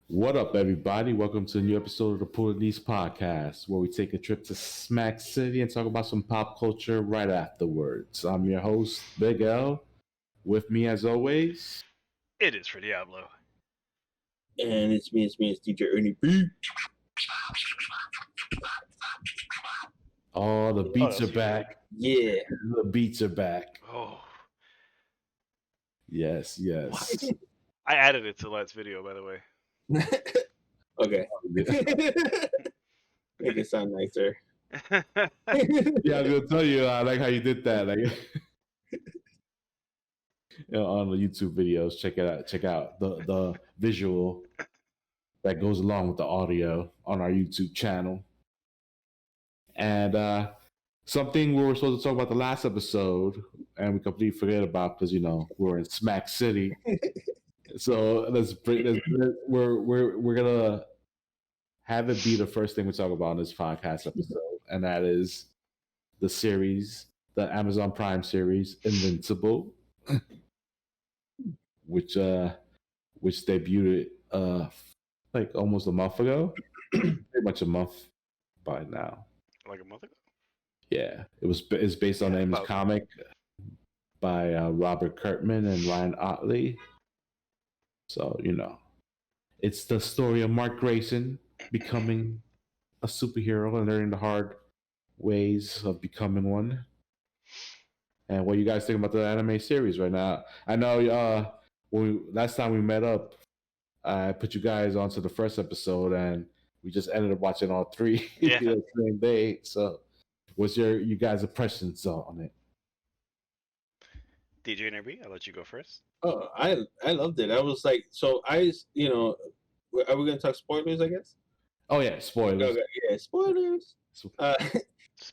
What up, everybody? Welcome to a new episode of the Police Podcast, where we take a trip to Smack City and talk about some pop culture right afterwards. I'm your host, Big L. With me, as always, It is for Diablo. And it's DJ Ernie B. oh, the beats are that's back. Yeah. The beats are back. Oh, Yes. I added it to Let's video, by the way. Okay. Make it sound nicer. Yeah, I was gonna tell you, I like how you did that. Like, on the YouTube videos, check it out. Check out the visual that goes along with the audio on our YouTube channel. And something we were supposed to talk about the last episode, and we completely forget about because we're in Smack City. So we're gonna have it be the first thing we talk about in this podcast episode, and that is the series, the Amazon Prime series, Invincible, which debuted like almost a month ago, pretty much a month by now. Like a month ago? Yeah, it's based on Amy's comic by Robert Kirkman and Ryan Otley. So it's the story of Mark Grayson becoming a superhero and learning the hard ways of becoming one. And what you guys think about the anime series right now? I know last time we met up, I put you guys onto the first episode, and we just ended up watching all three the same day. So, what's you guys' impressions on it? DJ Nerby, I'll let you go first. Oh, I loved it. I was like, so are we gonna talk spoilers? I guess. Oh yeah, spoilers. Okay, yeah, spoilers. So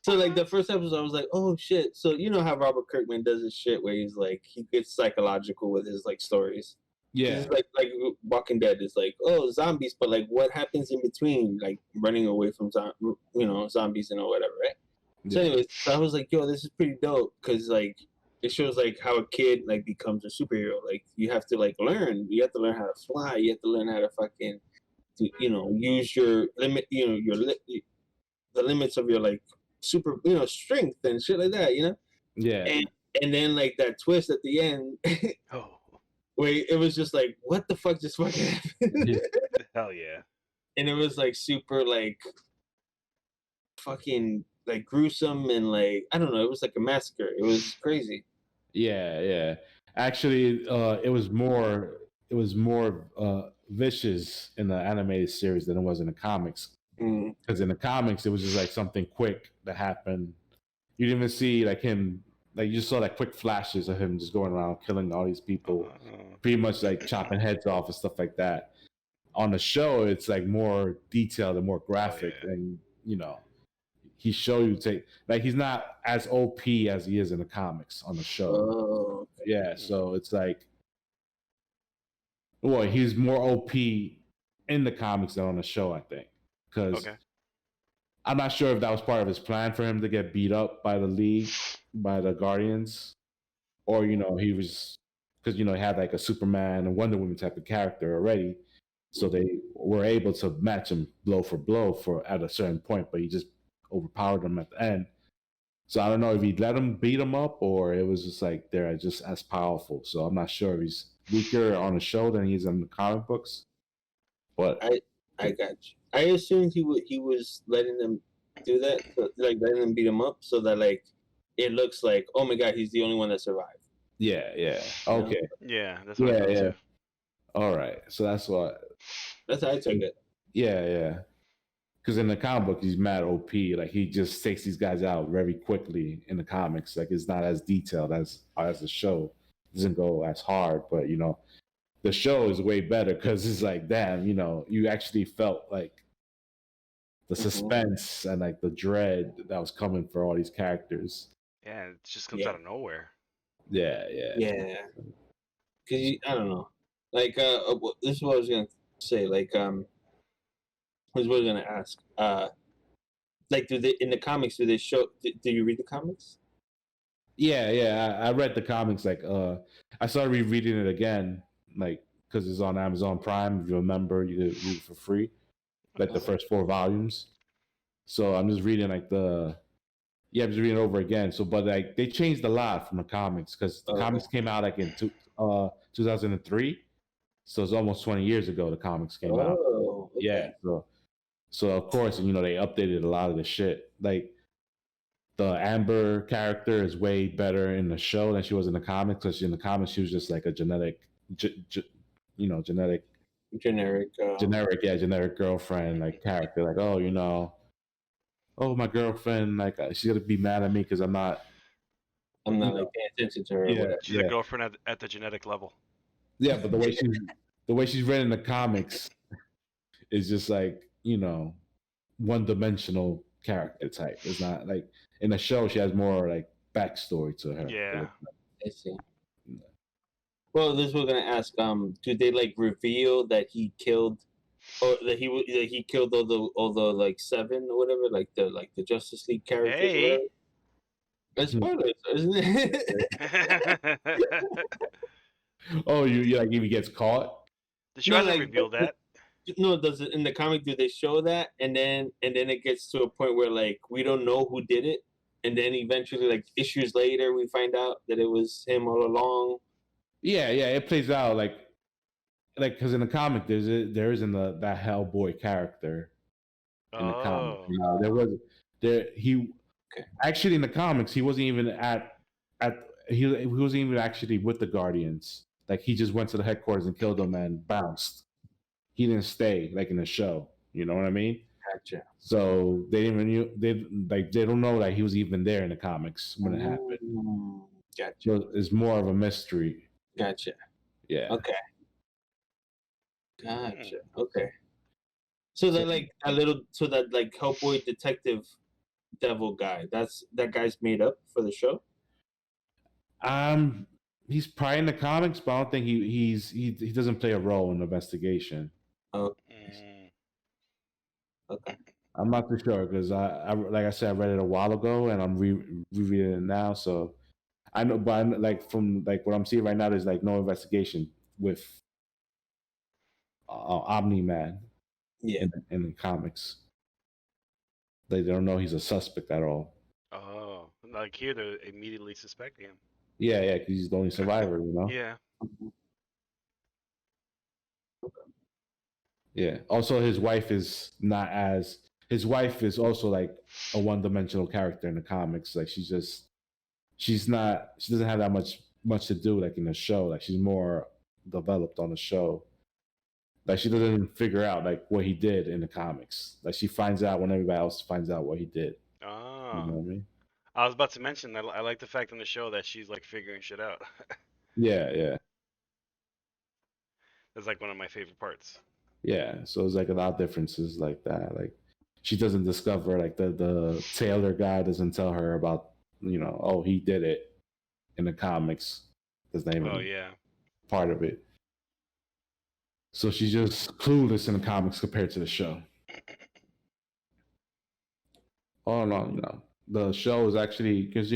like the first episode, I was like, oh shit. So you know how Robert Kirkman does his shit where he's like he gets psychological with his like stories. Yeah, it's like Walking Dead is like, oh, zombies, but like what happens in between, like running away from zombies and whatever, right? Yeah. So anyways, I was like, yo, this is pretty dope because like it shows like how a kid like becomes a superhero. Like you have to like learn. You have to learn how to fly. You have to learn how to fucking, use your limit. The limits of your like super, strength and shit like that. Yeah. And then like that twist at the end. Oh. Wait, it was just like, what the fuck just fucking happened? Hell yeah. And it was like super like fucking like gruesome and like I don't know, it was like a massacre. It was crazy. Yeah. Actually, it was more vicious in the animated series than it was in the comics. Because in the comics, it was just like something quick that happened. You didn't even see like him. Like you just saw like quick flashes of him just going around killing all these people, pretty much like chopping heads off and stuff like that. On the show, it's like more detailed and more graphic, and he show you he's not as OP as he is in the comics on the show. Oh, okay. Yeah, so it's like, well, he's more OP in the comics than on the show, I think, because I'm not sure if that was part of his plan for him to get beat up by the League, by the Guardians, or he was because he had like a Superman and Wonder Woman type of character already, so they were able to match him blow for blow at a certain point, but he just overpowered them at the end. So I don't know if he let him beat him up or it was just like they're just as powerful. So I'm not sure if he's weaker on the show than he's in the comic books. But I got you. I assumed he was letting them do that, like letting them beat him up, so that like it looks like, oh my god, he's the only one that survived. Yeah. Okay. Yeah, that's what I thought too. All right. So that's how I took it. Yeah. Because in the comic book, he's mad OP. Like he just takes these guys out very quickly in the comics. Like it's not as detailed as the show. It doesn't go as hard, but the show is way better because it's like, damn, you actually felt like the suspense and like the dread that was coming for all these characters. Yeah, it just comes out of nowhere. Yeah. Because I don't know, like this is what I was gonna say. Like was what I was gonna ask. Like, do they in the comics? Do they show? Do you read the comics? Yeah. I read the comics. Like, I started rereading it again, like because it's on Amazon Prime. If you remember, you could read it for free, like the first 4 volumes. So I'm just reading I'm just reading over again. So, but like they changed a lot from the comics because the comics came out like in 2003. So it's almost 20 years ago the comics came out. Okay. Yeah. So of course, they updated a lot of the shit. Like the Amber character is way better in the show than she was in the comics. Because in the comics, she was just like a generic girlfriend like character. Like, oh, my girlfriend, like she's gonna be mad at me because I'm not like paying attention to her. Yeah, she's a girlfriend at the genetic level. Yeah, but the way she's written in the comics is just like one-dimensional character type. It's not like in the show she has more like backstory to her. Yeah. I see. Well, this we're gonna ask. Do they like reveal that he killed, or that he killed all the like 7 or whatever, like the Justice League characters? Hey. That's spoilers, isn't it? Oh, you like if he gets caught? The show hasn't revealed that. No, does it in the comic? Do they show that, and then it gets to a point where like we don't know who did it, and then eventually, like issues later, we find out that it was him all along. Yeah, it plays out like because in the comic there isn't that Hellboy character in the comic. Actually in the comics he wasn't even he wasn't even actually with the Guardians. Like he just went to the headquarters and killed them and bounced. He didn't stay like in the show. You know what I mean? Gotcha. So they don't know that he was even there in the comics when it happened. Gotcha. So it's more of a mystery. Gotcha. Yeah. Okay. Gotcha. Okay. So that that Hellboy detective devil guy, that guy's made up for the show? He's probably in the comics, but I don't think he doesn't play a role in the investigation. Okay. I'm not too sure because I like I said, I read it a while ago and I'm rereading it now. So I know, but from what I'm seeing right now, there's like no investigation with Omni-Man. Yeah. In the comics, they don't know he's a suspect at all. Oh, like here they're immediately suspecting him. Yeah, because he's the only survivor, Yeah. Yeah. Also, his wife is also like a one-dimensional character in the comics. Like she doesn't have that much to do like in the show. Like she's more developed on the show. Like she doesn't even figure out like what he did in the comics. Like she finds out when everybody else finds out what he did. Oh. You know what I mean? I was about to mention that I like the fact in the show that she's like figuring shit out. Yeah. That's like one of my favorite parts. Yeah, so it's like a lot of differences like that. Like she doesn't discover like the Taylor guy doesn't tell her about oh he did it in the comics. That's not even part of it. So she's just clueless in the comics compared to the show. Oh no. The show is actually because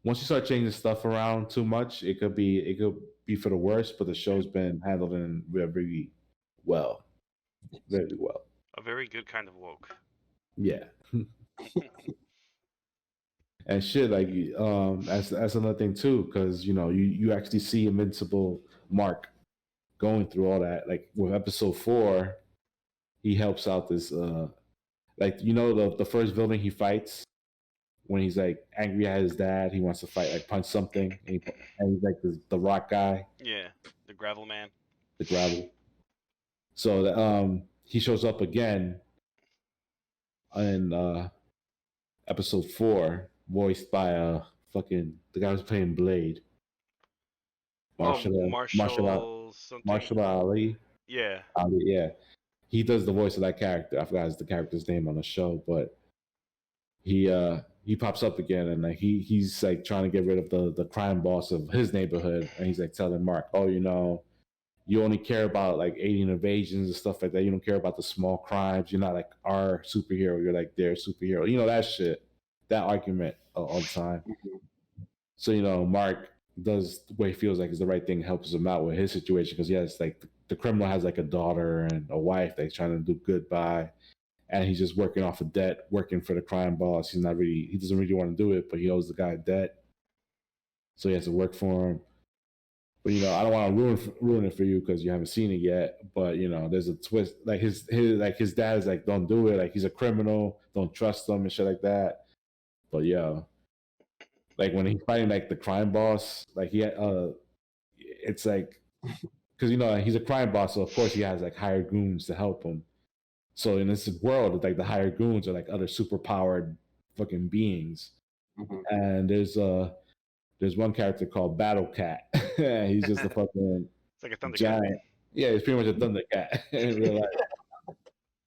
once you start changing stuff around too much, it could be for the worst. But the show's been handled in very well, very well. A very good kind of woke. Yeah. And shit, like that's another thing too, because you actually see Invincible Mark going through all that. Like with episode 4, he helps out this the first villain he fights when he's like angry at his dad, he wants to fight like punch something, and he's like the rock guy. Yeah, the gravel man. The gravel. So he shows up again in episode 4, voiced by the guy who's playing Blade. Marshall Ali. Yeah. Ali, yeah. He does the voice of that character. I forgot the character's name on the show, but he pops up again, and like he's like trying to get rid of the crime boss of his neighborhood, and he's like telling Mark, oh, you only care about like alien invasions and stuff like that. You don't care about the small crimes. You're not like our superhero. You're like their superhero. That shit, that argument all the time. So Mark does what he feels like is the right thing, helps him out with his situation because he has like the criminal has like a daughter and a wife that he's trying to do good by, and he's just working off of debt, working for the crime boss. He doesn't really want to do it, but he owes the guy debt, so he has to work for him. But I don't want to ruin it for you because you haven't seen it yet. But there's a twist. Like his dad is like, don't do it. Like he's a criminal. Don't trust him and shit like that. But like when he's fighting like the crime boss, like it's like because he's a crime boss, so of course he has like hired goons to help him. So in this world, like the hired goons are like other superpowered fucking beings, and there's one character called Battle Cat. He's just a fucking it's like a Thundercat. giant. Yeah, he's pretty much a Thundercat in real life.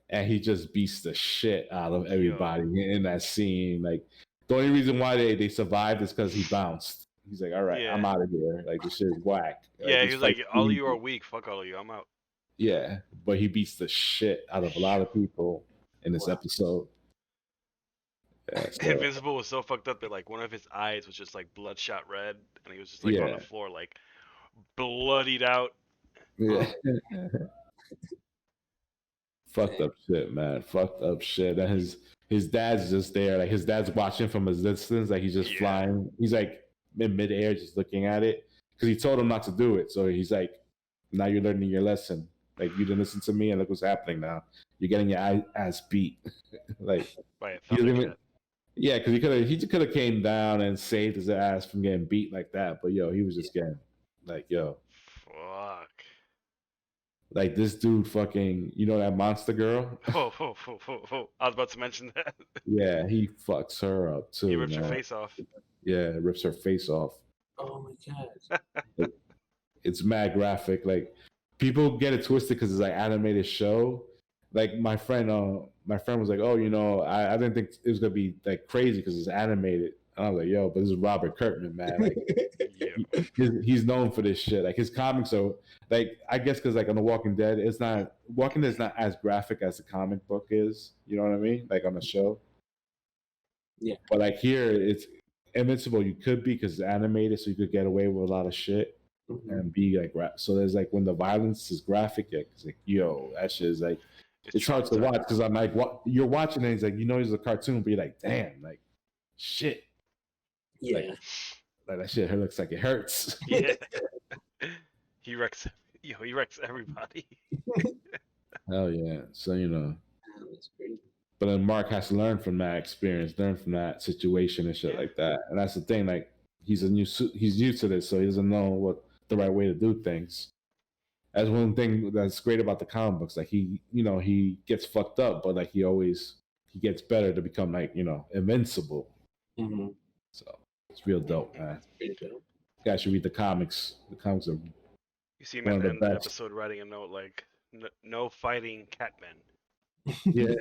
And he just beats the shit out of everybody in that scene. Like the only reason why they survived is because he bounced. He's like, all right, I'm out of here. Like this shit is whack. Yeah, he was like, all of you are weak. Fuck all of you. I'm out. Yeah, but he beats the shit out of a lot of people in this episode. Yeah, so. Invincible was so fucked up that like one of his eyes was just like bloodshot red, and he was just like on the floor like bloodied out. Yeah. Fucked up shit, man. Fucked up shit. And his dad's just there, like his dad's watching from a distance, like he's just flying. He's like in midair, just looking at it because he told him not to do it. So he's like, now you're learning your lesson. Like you didn't listen to me, and look what's happening now. You're getting your ass beat. Like yeah, because he could have came down and saved his ass from getting beat like that, but he was just getting like fuck. Like this dude fucking that monster girl. I was about to mention that. Yeah, he fucks her up too. He rips her face off. Yeah, rips her face off. Oh my god. It's mad graphic. Like people get it twisted because it's like animated show. Like my friend was like, oh, I didn't think it was gonna be like crazy because it's animated. And I was like, yo, but this is Robert Kirkman, man. Like, he's known for this shit. Like his comics are like, I guess because like on The Walking Dead, Walking Dead is not as graphic as the comic book is. You know what I mean? Like on the show. Yeah. But like here, it's Invincible. You could be because it's animated, so you could get away with a lot of shit and be like rap. So there's like when the violence is graphic, it's like that shit is like. It's hard to watch because I'm like, what you're watching it. It's like it's a cartoon, but you're like, damn, like, shit. Yeah, like that shit looks like it hurts. Yeah, he wrecks. He wrecks everybody. Hell yeah! So that's crazy. But then Mark has to learn from that experience, learn from that situation and shit like that. And that's the thing. Like he's new to this, so he doesn't know what the right way to do things. That's one thing that's great about the comic books. Like he gets fucked up, but like he gets better to become like invincible. Mm-hmm. So it's real dope, man. That's pretty dope. You guys should read the comics. The comics are. You see him at the end of the episode writing a note like, "No fighting catmen." Yeah.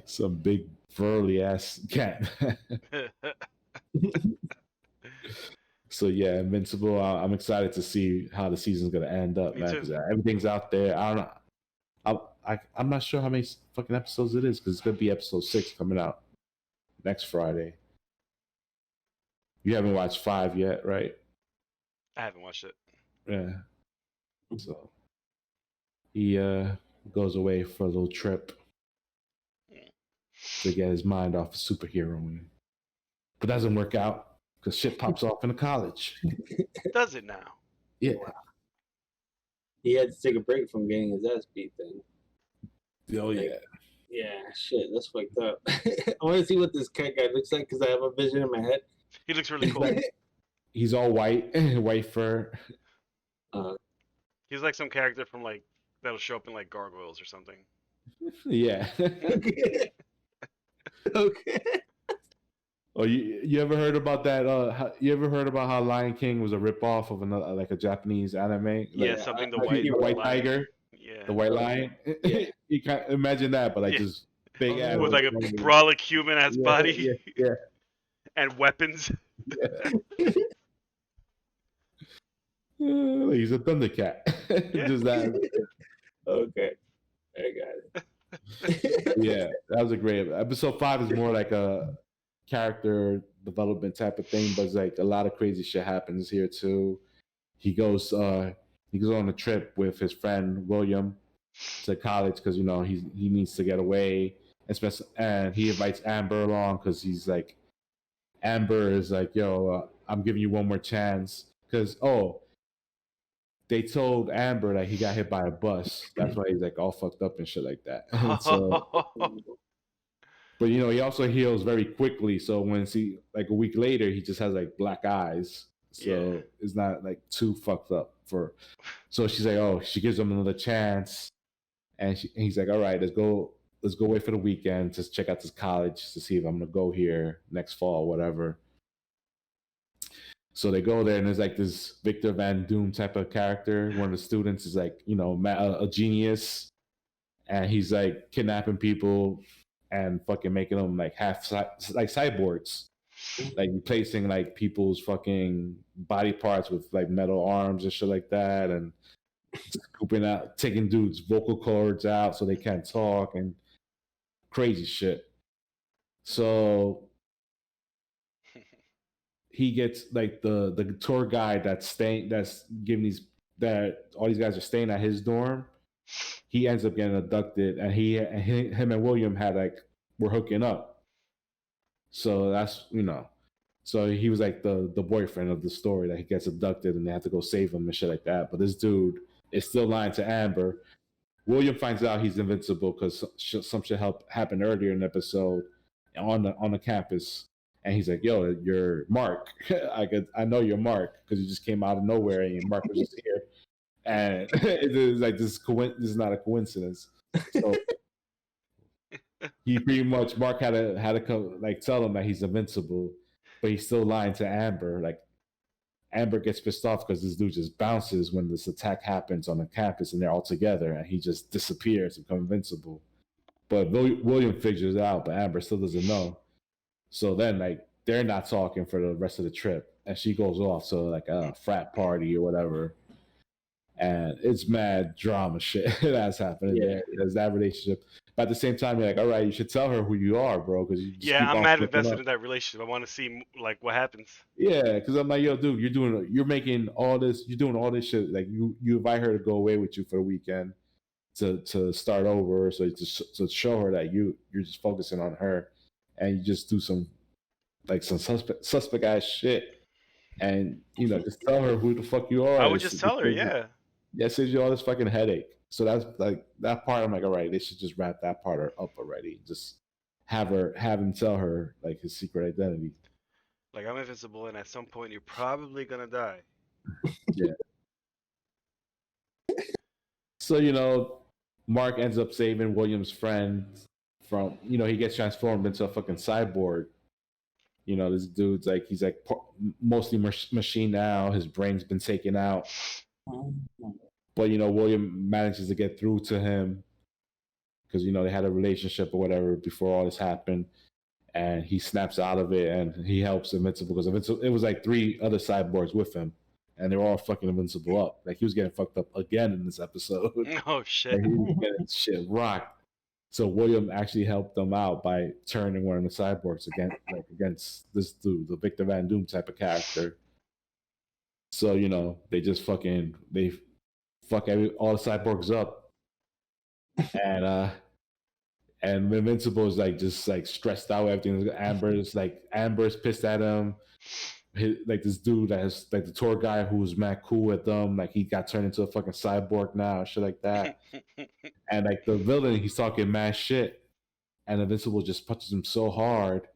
Some big burly ass cat. So yeah, Invincible. I'm excited to see how the season's gonna end up, man. Because everything's out there. I don't know. I'm not sure how many fucking episodes it is because it's gonna be episode 6 coming out next Friday. You haven't watched 5 yet, right? I haven't watched it. Yeah. So he goes away for a little trip to get his mind off of superheroing, but doesn't work out. Because shit pops off in the college. Does it now? Yeah. He had to take a break from getting his ass beat then. Oh, yeah. Yeah, shit, that's fucked up. I want to see what this cat guy looks like because I have a vision in my head. He looks really cool. He's all white, white fur. He's like some character from like, that'll show up in like Gargoyles or something. Yeah. Okay. Oh, you ever heard about that? You ever heard about how Lion King was a ripoff of another, like a Japanese anime? Yeah, like, something the white tiger. Yeah, the white lion. You can't imagine that, but like just big ass with like a brolic human ass body. Yeah. And weapons. Yeah. He's a Thundercat. Just that. Okay, I got it. Yeah, that was a great episode. 5 is more like a character development type of thing, but it's like a lot of crazy shit happens here too. He goes on a trip with his friend William to college because he needs to get away, especially, and he invites Amber along because he's like, Amber is like, yo, I'm giving you one more chance because they told Amber that he got hit by a bus. That's why he's like all fucked up and shit like that. But he also heals very quickly. So when like a week later, he just has like black eyes. So it's not like too fucked up for. So she's like, she gives him another chance, and he's like, all right, let's go away for the weekend to check out this college to see if I'm gonna go here next fall, whatever. So they go there, and there's like this Victor Van Doom type of character. One of the students is like, a genius, and he's like kidnapping people and fucking making them like half like cyborgs, like replacing like people's fucking body parts with like metal arms and shit like that, and scooping out, taking dudes' vocal cords out so they can't talk and crazy shit. So he gets like the tour guide that's giving that all these guys are staying at his dorm. He ends up getting abducted, and him and William were hooking up. So that's so he was like the boyfriend of the story that he gets abducted, and they have to go save him and shit like that. But this dude is still lying to Amber. William finds out he's invincible because some shit happened earlier in the episode on the campus, and he's like, "Yo, you're Mark. I know you're Mark because you just came out of nowhere and Mark was just here." And it's like this is not a coincidence. So he pretty much, Mark had to come like tell him that he's invincible, but he's still lying to Amber. Like Amber gets pissed off because this dude just bounces when this attack happens on the campus and they're all together, and he just disappears and becomes invincible. But William figures it out, but Amber still doesn't know. So then like they're not talking for the rest of the trip, and she goes off to like a frat party or whatever. And it's mad drama shit that's happening there. There's that relationship. But at the same time, you're like, all right, you should tell her who you are, bro. Because I'm mad invested in that relationship. I want to see like what happens. Yeah, because I'm like, yo, dude, you're making all this, you're doing all this shit. Like you invite her to go away with you for the weekend to start over, so to show her that you're just focusing on her, and you just do some suspect ass shit, and just tell her who the fuck you are. I would just tell her, yeah. Yeah, it saves you all this fucking headache. So that's like that part. I'm like, all right, they should just wrap that part up already. Just have him tell her like his secret identity. Like, I'm invincible, and at some point you're probably gonna die. Yeah. So Mark ends up saving William's friend from he gets transformed into a fucking cyborg. This dude's like he's like mostly machine now. His brain's been taken out. But William manages to get through to him because they had a relationship or whatever before all this happened, and he snaps out of it and he helps Invincible because it was like 3 other cyborgs with him, and they were all fucking Invincible up. Like he was getting fucked up again in this episode. Oh shit! Like, he was getting shit rocked. So William actually helped them out by turning one of the cyborgs against this dude, the Victor Van Doom type of character. So they just fuck all the cyborgs up, and Invincible is like just like stressed out. Everything. Amber's pissed at him. Like this dude that has like the tour guy who was mad cool with them. Like he got turned into a fucking cyborg now, shit like that. And like the villain, he's talking mad shit, and Invincible just punches him so hard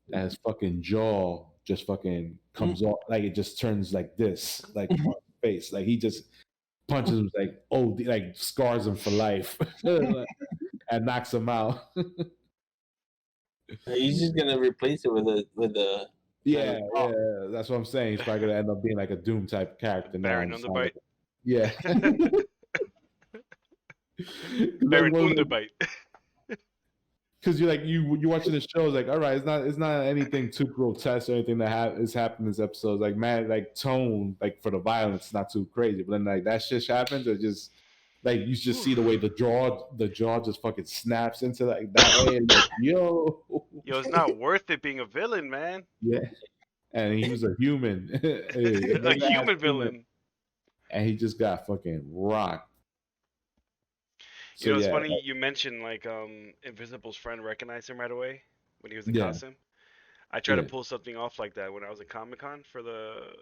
that his fucking jaw just fucking comes off. Like it just turns like this, like on his face. Like he just punches him like scars him for life and knocks him out. He's just gonna replace it with a yeah, that's what I'm saying. He's probably gonna end up being like a Doom type character now. Baron Underbite. Yeah. Baron Underbite. Because you're watching the show, it's like, all right, it's not anything too grotesque or anything that is happening in this episode. Like, man, like tone, like for the violence, not too crazy. But then like that shit happens, it just like you just see the way the jaw just fucking snaps into like that way, and like, yo. Yo, it's not worth it being a villain, man. Yeah, and he was a human, A human villain. and he just got fucking rocked. So, you know, it's funny you mentioned like Invisible's friend recognized him right away when he was in costume. I tried to pull something off like that when I was at Comic-Con for the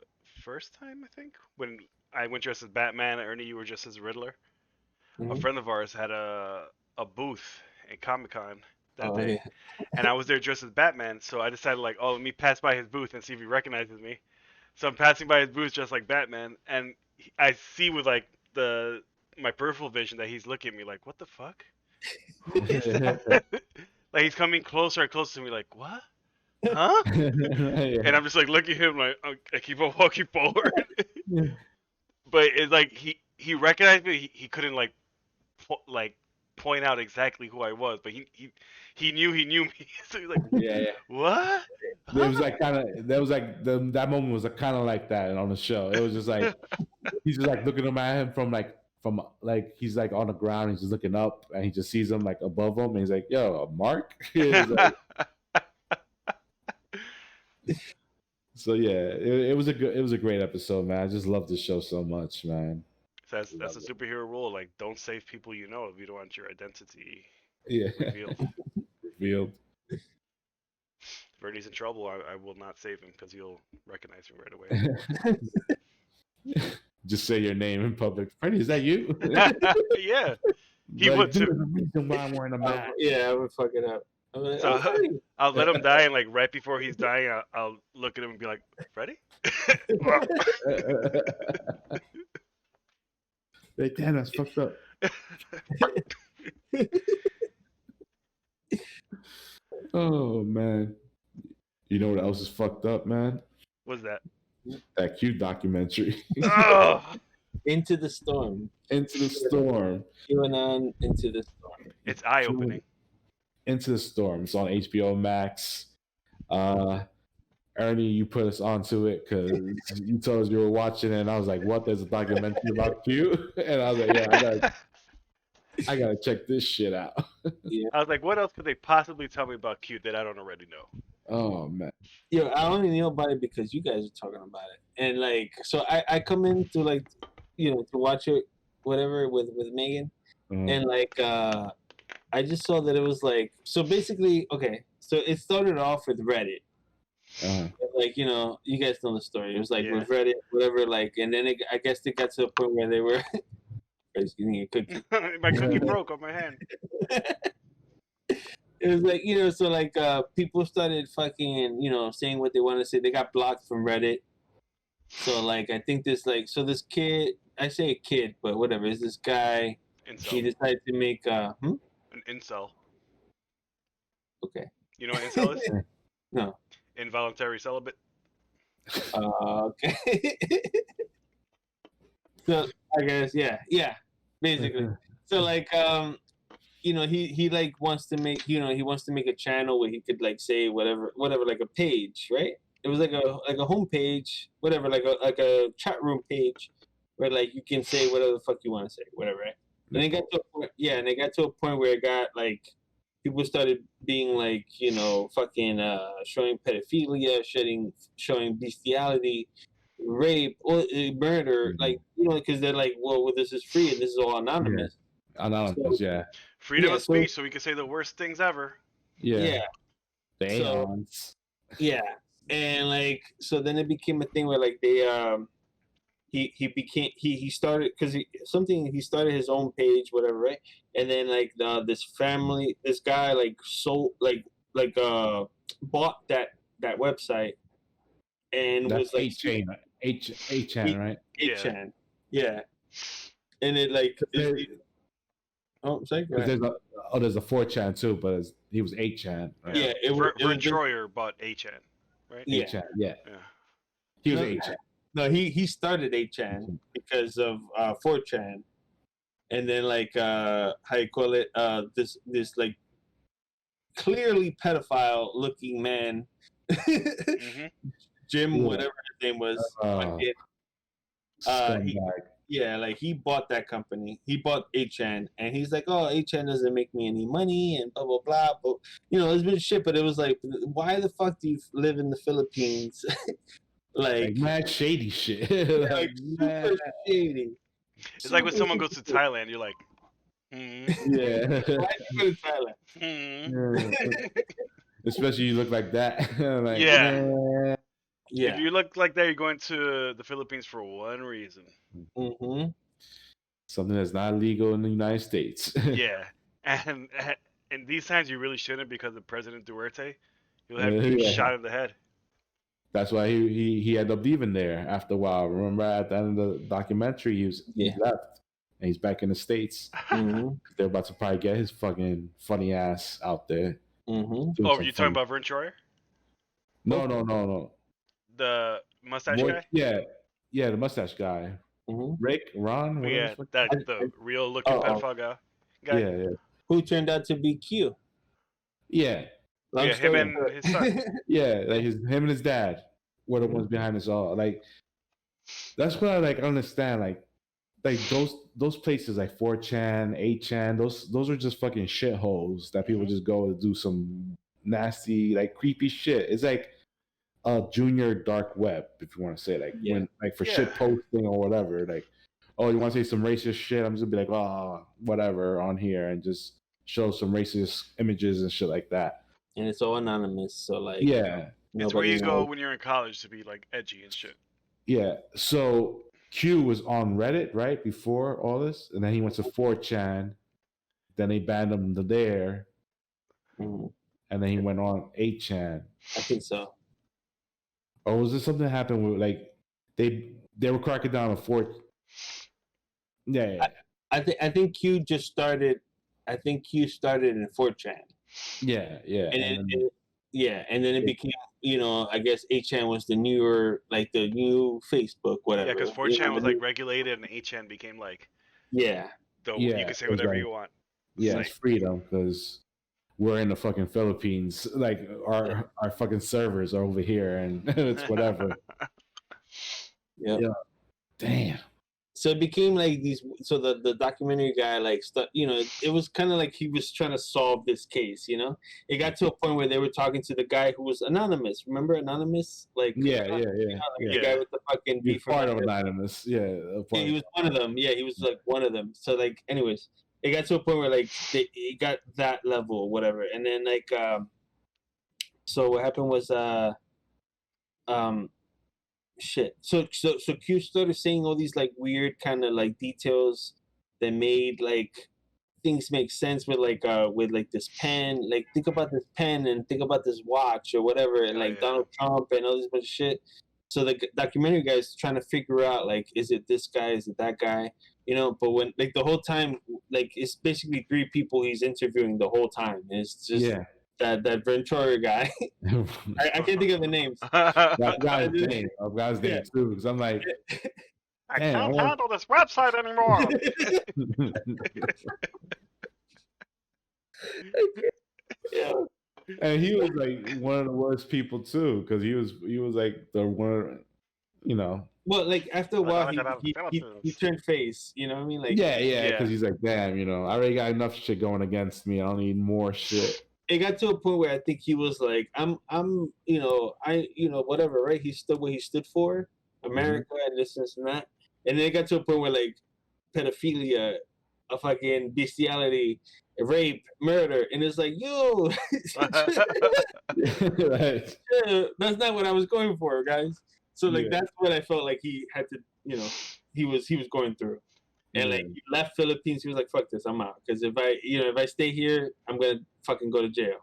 first time, I think. When I went dressed as Batman, Ernie, you were just as Riddler. Mm-hmm. A friend of ours had a booth at Comic-Con that day. Yeah. And I was there dressed as Batman, so I decided like, oh, let me pass by his booth and see if he recognizes me. So I'm passing by his booth dressed like Batman, and I see with like my peripheral vision that he's looking at me like, what the fuck? Who is that? Like he's coming closer and closer to me like, what? Huh? Yeah. And I'm just like looking at him like I keep on walking forward. Yeah. But it's like he recognized me. He couldn't like point out exactly who I was, but he knew me. So he's like, yeah. What? It was like kind of that moment was kind of like that on the show. It was just like he's just like looking at him from he's like on the ground. He's just looking up and he just sees him like above him, and he's like, "Yo, Mark." So yeah, it was a great episode, man. I just love the show so much, man. So that's a superhero rule. Like, don't save people you know if you don't want your identity revealed. If Ernie's in trouble, I will not save him because he'll recognize me right away. Just say your name in public. Ernie, is that you? Yeah, he would too. The reason why I'm wearing a mask. Yeah, I would fuck it up. Like, so I'll let him die, and like right before he's dying, I'll look at him and be like, "Ready?" Hey, damn, that's fucked up. Oh man, you know what else is fucked up, man? What's that? That Q documentary. Oh! Into the Storm. Into the Storm. QAnon Into the Storm. It's eye-opening. Into the Storm. It's on HBO Max. Ernie, you put us onto it because you told us you were watching it, and I was like, "What? There's a documentary about Q?" And I was like, "Yeah, I gotta check this shit out." Yeah. I was like, "What else could they possibly tell me about Q that I don't already know?" Oh man. Yo, I only knew about it because you guys are talking about it, and like, so I come in to like, to watch it, whatever with Megan, and like, I just saw that it was like, so basically, okay, so it started off with Reddit. Like, you guys know the story. It was like with Reddit, whatever, like, and then I guess they got to a point where they were getting a cookie. My cookie broke on my hand. It was like, so like people started fucking, saying what they want to say. They got blocked from Reddit. So like I think this kid, I say a kid, but whatever, is this guy. Incel. He decided to make an incel. Okay. You know what incel is? No. Involuntary celibate. Okay. So I guess basically. So like he like wants to make a channel where he could like say whatever like a page, right? It was like a home page, whatever, like a chat room page where like you can say whatever the fuck you want to say, whatever, right? And it got to a point, and it got to a point where it got like people started being like, fucking showing pedophilia, showing bestiality, rape, or murder, like, because they're like, well, this is free and this is all anonymous. Yeah. Anonymous, yeah. Freedom of speech, so we can say the worst things ever. Yeah. So, yeah. And like, so then it became a thing where like they he started because he started his own page, whatever, right? And then like this guy like sold bought that website and that's was like 8chan, right? 8chan, yeah. And it like sorry. There's a 4chan too, but he was 8chan. Right? Yeah, Vern Troyer bought 8chan, right? 8chan, yeah. He was 8chan. No, he started 8chan because of 4chan, and then like how you call it, this like clearly pedophile looking man, Jim, whatever his name was, like he bought that company. He bought 8chan, and he's like, "Oh, 8chan doesn't make me any money," and blah blah blah. But it's been shit. But it was like, why the fuck do you live in the Philippines? like mad shady shit. Like super shady. It's like when someone goes to Thailand, you're like, yeah. Why did you go to Thailand? Especially you look like that. Like, yeah. Yeah. If you look like that, you're going to the Philippines for one reason. Mm-hmm. Something that's not legal in the United States. Yeah, and in these times you really shouldn't, because of President Duarte. He'll have you shot in the head. That's why he ended up leaving there after a while. Remember at the end of the documentary, he left and he's back in the States. Mm-hmm. They're about to probably get his fucking funny ass out there. Mm-hmm. Oh, you talking about Vern Troyer? No. The mustache guy? Yeah, the mustache guy. Mm-hmm. Ron. Yeah, the real looking pedophile guy. Yeah. Who turned out to be Q? Yeah. Him and his son. Yeah, like him and his dad were the ones behind this all. Like, that's what I like understand. Like those places like 4chan, 8chan, those are just fucking shitholes that people just go to do some nasty, like creepy shit. It's like a junior dark web, if you want to say, like when like for shit posting or whatever. Like, oh, you want to say some racist shit? I'm just gonna be like, oh, whatever on here, and just show some racist images and shit like that. And it's all anonymous, so like it's where you go when you're in college to be like edgy and shit. Yeah. So Q was on Reddit right before all this, and then he went to 4chan. Then they banned him there, and then he went on 8chan. I think so. Or was there something that happened with like they were cracking down on 4? Yeah. I think Q just started. I think Q started in 4chan. Yeah. And then it became, I guess 8chan was the newer, like the new Facebook, whatever. Yeah, because 4chan was like regulated, and 8chan became like you can say whatever you want. Yeah, it's freedom because we're in the fucking Philippines. Like our fucking servers are over here, and it's whatever. Yeah. Damn. So it became like these. So the documentary guy it was kind of like he was trying to solve this case. It got to a point where they were talking to the guy who was anonymous. Remember Anonymous? Like the guy with the fucking beef. Part of Anonymous. Yeah, he was one of them. Yeah, he was like one of them. So like, anyways, it got to a point where like it got that level or whatever, and then like so what happened was shit. So Q started saying all these like weird kind of like details that made like things make sense with this pen. Like, think about this pen and think about this watch or whatever, and like Donald Trump and all this bunch of shit. So the documentary guy is trying to figure out like, is it this guy? Is it that guy? But when like the whole time, like it's basically 3 people he's interviewing the whole time. And it's just that Ventura guy. I can't think of the names. That guy's name. Guy's name too. Because I'm like, I can't handle this website anymore. And he was like one of the worst people too, because he was like the one, Well, like after a while, he turned face. You know what I mean? Like because he's like, damn, I already got enough shit going against me. I don't need more shit. It got to a point where I think he was like, I'm, whatever, right? He stood what he stood for, America and this and that. And then it got to a point where like pedophilia, a fucking bestiality, rape, murder, and it's like, yo, that's not what I was going for, guys. So like that's what I felt like he had to, he was going through. And like he left Philippines, he was like, "Fuck this, I'm out." Because if I stay here, I'm gonna fucking go to jail.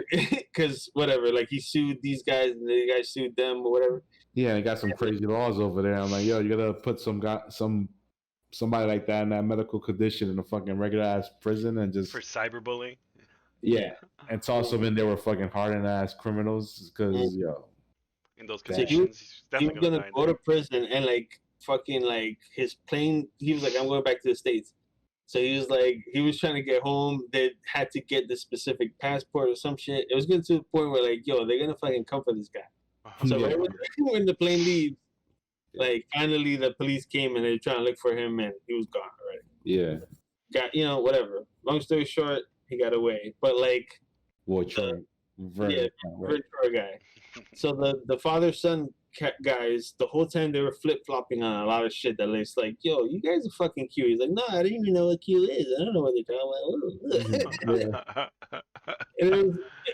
Because whatever, like he sued these guys, and the guys sued them or whatever. Yeah, they got some crazy laws over there. I'm like, yo, you gotta put somebody like that in that medical condition in a fucking regular ass prison and just for cyberbullying. Yeah, and toss them in there with fucking hardened ass criminals because in those conditions, he was gonna go to prison and like. Fucking like his plane, he was like, I'm going back to the States. So he was trying to get home. They had to get the specific passport or some shit. It was getting to the point where like, yo, they're gonna fucking come for this guy. So right when the plane leaves, Like finally, the police came and they were trying to look for him, and he was gone already. Yeah. Got whatever. Long story short, he got away. But like, Boy, Troy. Very Troy guy. So the father son guys, the whole time they were flip flopping on a lot of shit that it's like, yo, you guys are fucking Q. He's like, no, I didn't even know what Q is. I don't know what they're talking about.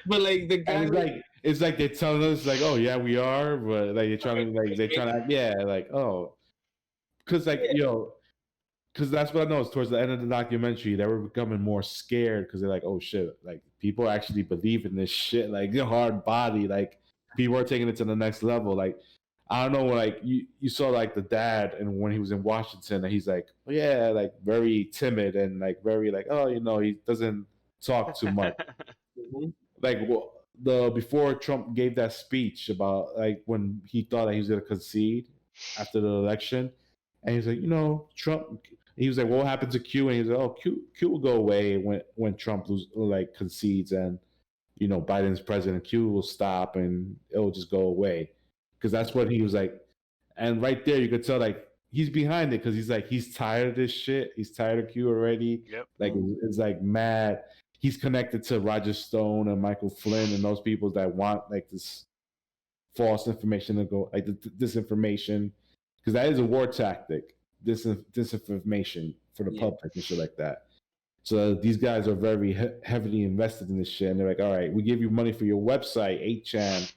But like the guy, it's like they're telling us like, oh yeah, we are, but like they're trying to like, oh, because like because that's what I know. Towards the end of the documentary, they were becoming more scared because they're like, oh shit, like people actually believe in this shit, like hard body, like people are taking it to the next level. Like I don't know, like you saw like the dad, and when he was in Washington, and he's like, oh, yeah, like very timid and like very like, oh, he doesn't talk too much. Like before Trump gave that speech about like when he thought that he was gonna concede after the election, and he's like, Trump. He was like, "What happened to Q?" And he's like, "Oh, Q will go away when Trump concedes, and Biden's president. Q will stop, and it will just go away." Because that's what he was like. And right there, you could tell like he's behind it because he's like he's tired of this shit. He's tired of Q already. Yep. Like it's like mad. He's connected to Roger Stone and Michael Flynn and those people that want like this false information to go like disinformation, because that is a war tactic. Disinformation for the public and shit like that. So these guys are very heavily invested in this shit, and they're like, all right, we give you money for your website, 8chan,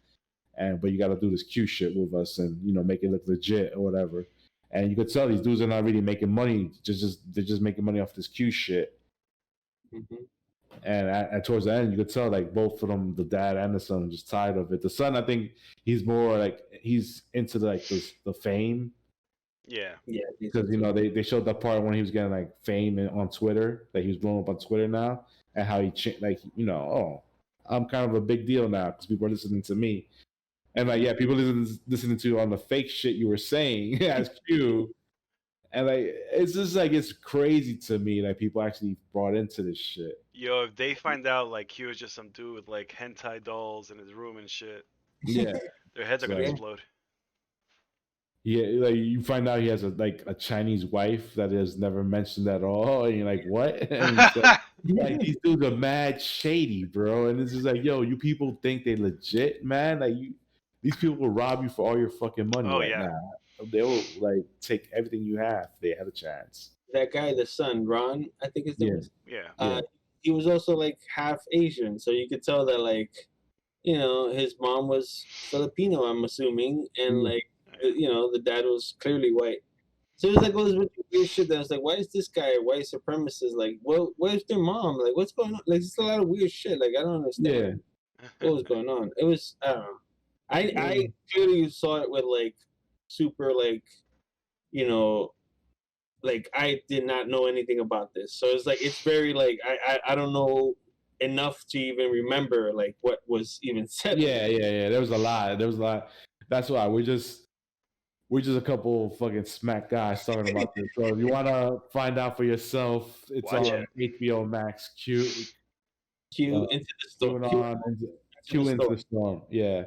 but you got to do this Q shit with us and make it look legit or whatever. And you could tell these dudes are not really making money. They're just making money off this Q shit. Mm-hmm. And towards the end, you could tell like both of them, the dad and the son, are just tired of it. The son, I think he's more like he's into like the fame. Yeah. Because they showed that part when he was getting like fame on Twitter, that he was blowing up on Twitter now, and how he oh, I'm kind of a big deal now because people are listening to me, and like people listening to you on the fake shit you were saying as Q, and like it's just like it's crazy to me that people actually brought into this shit. Yo, if they find out like Q is just some dude with like hentai dolls in his room and shit, yeah, their heads are gonna explode. Yeah, like you find out he has a Chinese wife that is never mentioned at all, and you're like, what? And like these dudes are mad shady, bro. And it's just like, yo, you people think they legit, man? Like these people will rob you for all your fucking money now. They will like take everything you have. They had a chance. That guy, the son, Ron, I think his name was. Yeah. He was also like half Asian, so you could tell that like, his mom was Filipino, I'm assuming, and like, the dad was clearly white. So it was like all this weird shit that I was like, why is this guy a white supremacist? Like, where's their mom? Like, what's going on? Like, it's a lot of weird shit. Like, I don't understand what was going on. It was, I don't know. I clearly saw it with like super like, like I did not know anything about this. So it's like it's very like I don't know enough to even remember like what was even said. Yeah. There was a lot. That's why we're just a couple fucking smack guys talking about this. So if you want to find out for yourself, it's on HBO Max. Q into the storm. Q into the storm. Yeah.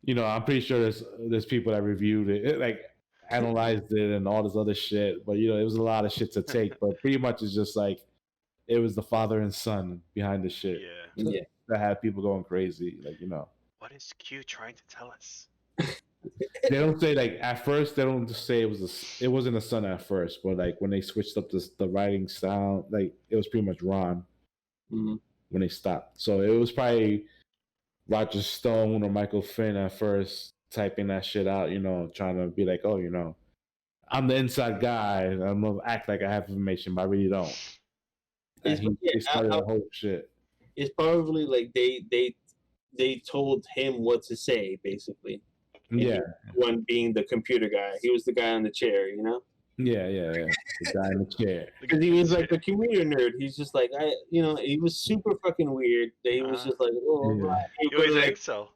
I'm pretty sure there's people that reviewed it, like analyzed it and all this other shit. But it was a lot of shit to take. But pretty much it's just like it was the father and son behind the shit. Yeah. That had people going crazy. Like what is Q trying to tell us? They don't say like at first. They don't just say it wasn't a son at first, but like when they switched up the writing style, like it was pretty much Ron when they stopped. So it was probably Roger Stone or Michael Flynn at first typing that shit out, trying to be like, oh, I'm the inside guy. I'm gonna act like I have information, but I really don't. And they started the whole shit. It's probably like they told him what to say, basically. Yeah. One being the computer guy. He was the guy on the chair, Yeah. The guy in the chair. Because he was like a computer nerd. He's just like, he was super fucking weird. He was just like, He was an incel.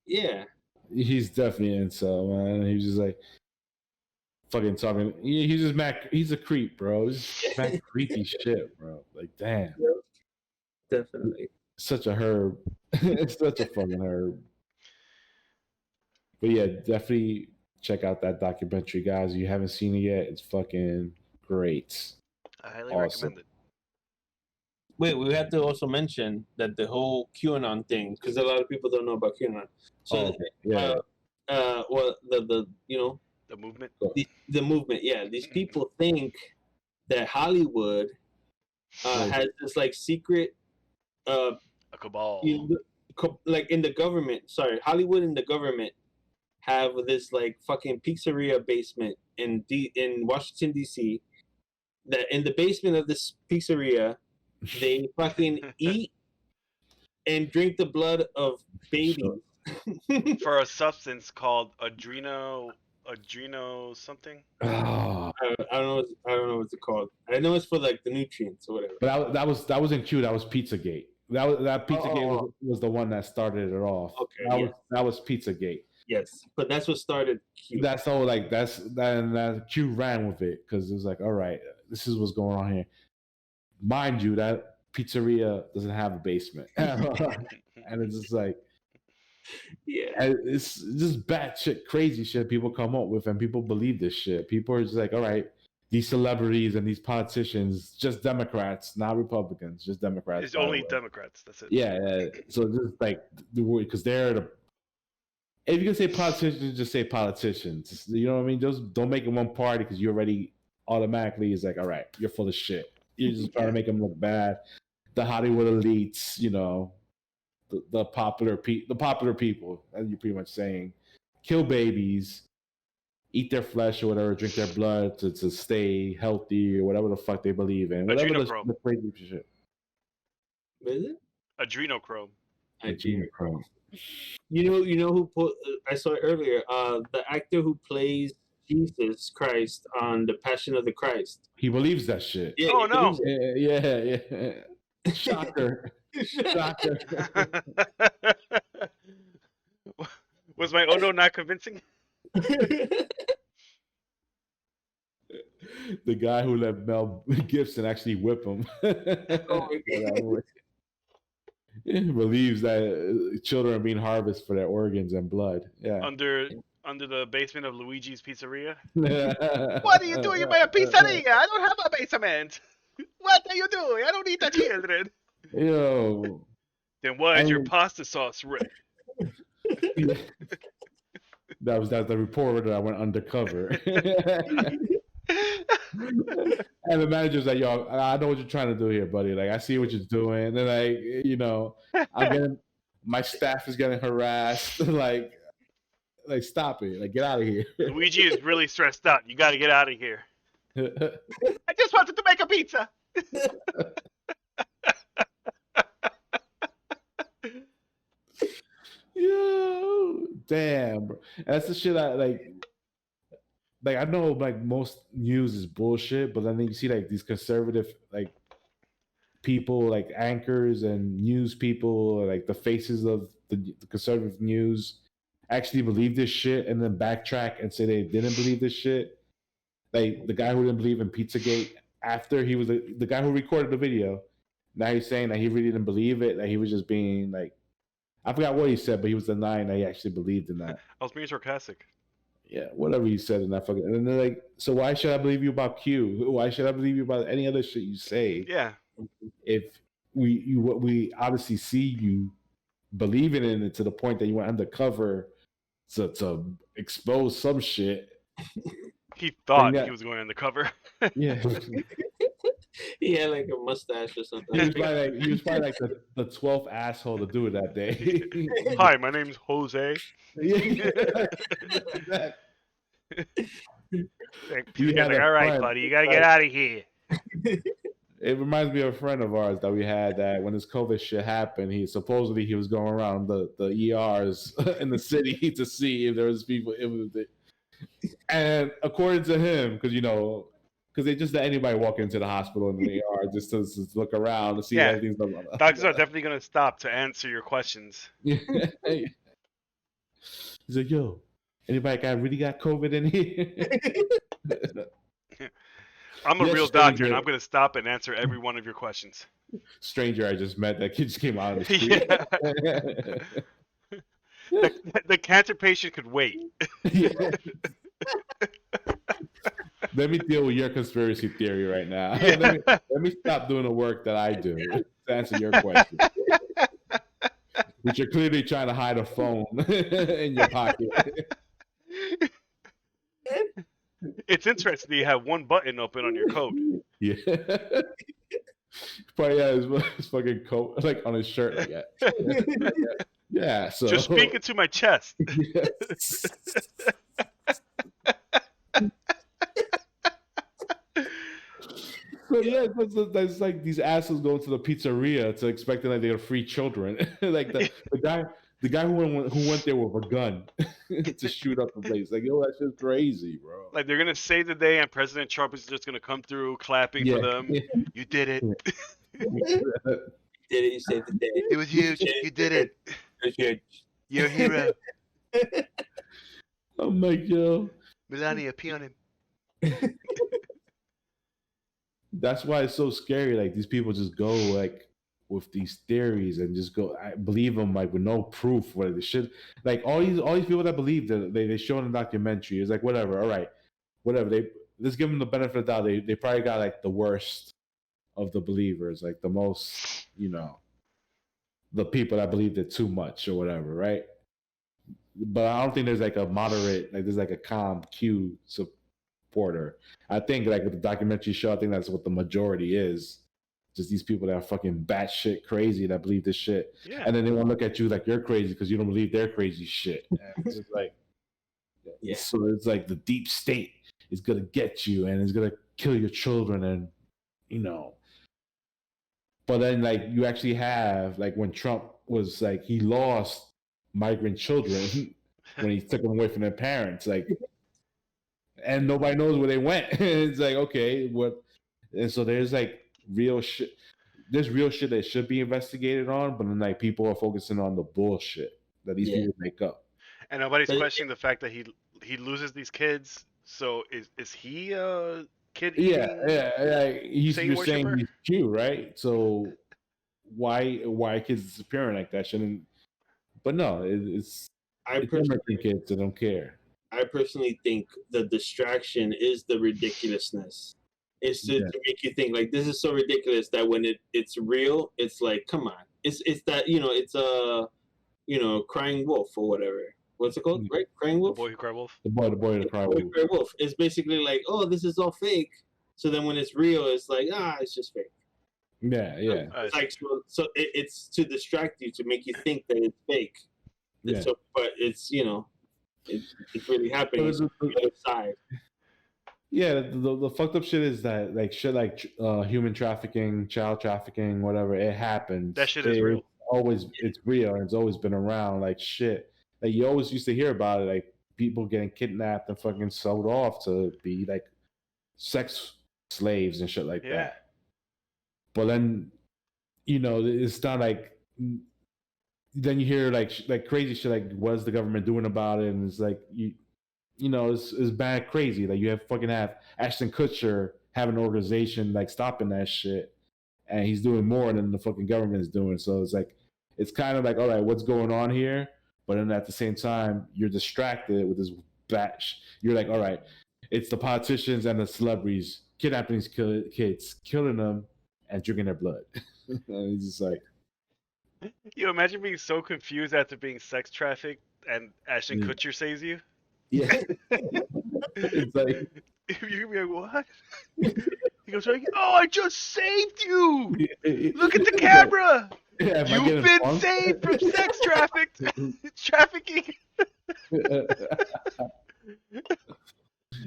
Yeah. He's definitely an incel, man. He was just like fucking talking. He's just mad. He's a creep, bro. He's mad creepy shit, bro. Like, damn. Definitely. Such a herb. It's such a fucking herb. But yeah, definitely Check out that documentary, guys. If you haven't seen it yet, it's fucking great. I highly recommend it. Wait, we have to also mention that the whole QAnon thing, because a lot of people don't know about QAnon. So, well, the the movement, the movement, yeah. These people think that Hollywood has this like secret, a cabal, like in the government. Sorry, Hollywood and the government have this like fucking pizzeria basement in Washington D.C. That in the basement of this pizzeria, they fucking eat and drink the blood of babies for a substance called adreno something. Oh. I don't know what's it called. I know it's for like the nutrients or whatever. But that was in Q. That was Pizzagate. That Pizzagate was the one that started it off. Okay, that was Pizzagate. Yes, but that's what started Q. That's all. Like that Q ran with it because it was like, all right, this is what's going on here. Mind you, that pizzeria doesn't have a basement, and it's just like, it's just batshit crazy shit people come up with, and people believe this shit. People are just like, all right, these celebrities and these politicians, just Democrats, not Republicans, just Democrats. It's only Democrats. That's it. Yeah. So just like, because they're the. If you can say politicians, just say politicians. You know what I mean? Just don't make it one party because you already automatically is like, all right, you're full of shit. You're just trying to make them look bad. The Hollywood elites, the popular people, as you're pretty much saying, kill babies, eat their flesh or whatever, drink their blood to stay healthy or whatever the fuck they believe in. Whatever the crazy shit. Is it? Adrenochrome. Adrenochrome. You know who put? I saw it earlier. The actor who plays Jesus Christ on The Passion of the Christ. He believes that shit. Yeah, oh no! Yeah. Shocker. Shocker. Was my no not convincing? The guy who let Mel Gibson actually whip him. Oh my God. Believes that children are being harvested for their organs and blood. Yeah. Under the basement of Luigi's Pizzeria. What are you doing in my pizzeria? I don't have a basement. What are you doing? I don't eat the children. Yo. Then why is your pasta sauce red? That was the reporter that I went undercover. And the manager's like, yo, I know what you're trying to do here, buddy. Like, I see what you're doing. And my staff is getting harassed. like, stop it. Like, get out of here. Luigi is really stressed out. You got to get out of here. I just wanted to make a pizza. Yo, damn, bro. That's the shit I like. Like, I know, like, most news is bullshit, but then you see like these conservative like people, like anchors and news people, like the faces of the conservative news, actually believe this shit and then backtrack and say they didn't believe this shit. Like the guy who didn't believe in Pizzagate after he was the guy who recorded the video. Now he's saying that he really didn't believe it. That he was just being like, I forgot what he said, but he was denying that he actually believed in that. I was being sarcastic. Yeah, whatever you said in that fucking, and they're like, so why should I believe you about Q? Why should I believe you about any other shit you say? Yeah. If we obviously see you believing in it to the point that you went undercover to expose some shit. He thought he was going undercover. Yeah. He had like a mustache or something. He was probably like the 12th asshole to do it that day. Hi, my name's Jose. All right, buddy, you gotta get out of here. It reminds me of a friend of ours that we had that when this COVID shit happened, he was going around the ERs in the city to see if there was people. And according to him, because they just let anybody walk into the hospital in the ER just to look around to see if everything's done. Doctors are definitely going to stop to answer your questions. He's like, yo, anybody really got COVID in here? I'm a real doctor, and I'm going to stop and answer every one of your questions. Stranger I just met, that kid just came out of the street. The cancer patient could wait. Yeah. Let me deal with your conspiracy theory right now. Yeah. let me stop doing the work that I do to answer your question. Which you're clearly trying to hide a phone in your pocket. It's interesting you have one button open on your coat. Yeah. But yeah, his fucking coat, like on his shirt, like that. Yeah, so Just speak into my chest. Yes. So yeah, that's like these assholes going to the pizzeria to expecting like they're free children. Like the guy who went there with a gun to shoot up the place. Like, yo, that's just crazy, bro. Like they're gonna save the day, and President Trump is just gonna come through clapping for them. Yeah. You did it. Did it? You saved the day. It was huge. You did it. You're a hero. I'm like, yo. Melania, pee on him. That's why it's so scary. Like these people just go like with these theories and just go. I believe them like with no proof. What they should like all these people that believe that they show in the documentary is like whatever. All right, whatever. They let's give them the benefit of the doubt. They probably got like the worst of the believers, like the most, the people that believed it too much or whatever, right? But I don't think there's like a moderate, like there's like a calm Q supporter. I think like with the documentary show, I think that's what the majority is. Just these people that are fucking batshit crazy that believe this shit. Yeah. And then they want to look at you like you're crazy because you don't believe their crazy shit. And it's just like, yeah. So it's like the deep state is gonna get you and it's gonna kill your children, and but then like you actually have like when Trump was like he lost migrant children when he took them away from their parents, like, and nobody knows where they went. It's like, okay, what? And so there's like real shit. There's real shit that should be investigated on, but then like people are focusing on the bullshit that these people make up. And nobody's questioning the fact that he loses these kids. So is he a kid? Yeah. You're saying he's cute, right? So why kids disappearing like that shouldn't? But no, it's American kids that don't care. I personally think the distraction is the ridiculousness. It's to make you think like this is so ridiculous that when it's real, it's like, come on. It's that it's a crying wolf or whatever. What's it called? Right? Crying wolf? The boy who cried wolf. The boy who cried wolf. It's basically like, oh, this is all fake. So then when it's real, it's like, it's just fake. Yeah. It's like so it's to distract you, to make you think that it's fake. Yeah. So, but it's it's really happening on the other side. Yeah, the fucked up shit is that like shit like human trafficking, child trafficking, whatever, it happens. That shit is real. It's real and it's always been around. Like shit, like you always used to hear about it, like people getting kidnapped and fucking sold off to be like sex slaves and shit like that. But then, it's not like. Then you hear like crazy shit like what is the government doing about it, and it's like it's bad crazy. Like you have Ashton Kutcher have an organization like stopping that shit, and he's doing more than the fucking government is doing. So it's like it's kind of like, all right, what's going on here? But then at the same time, you're distracted with this batch. You're like, all right, it's the politicians and the celebrities kidnapping these kids, killing them, and drinking their blood. And it's just like. You imagine being so confused after being sex trafficked and Ashton Kutcher saves you? Yeah. It's like you're gonna be like, what? He goes like, oh, I just saved you! Look at the camera! Yeah, you've been saved from sex trafficking!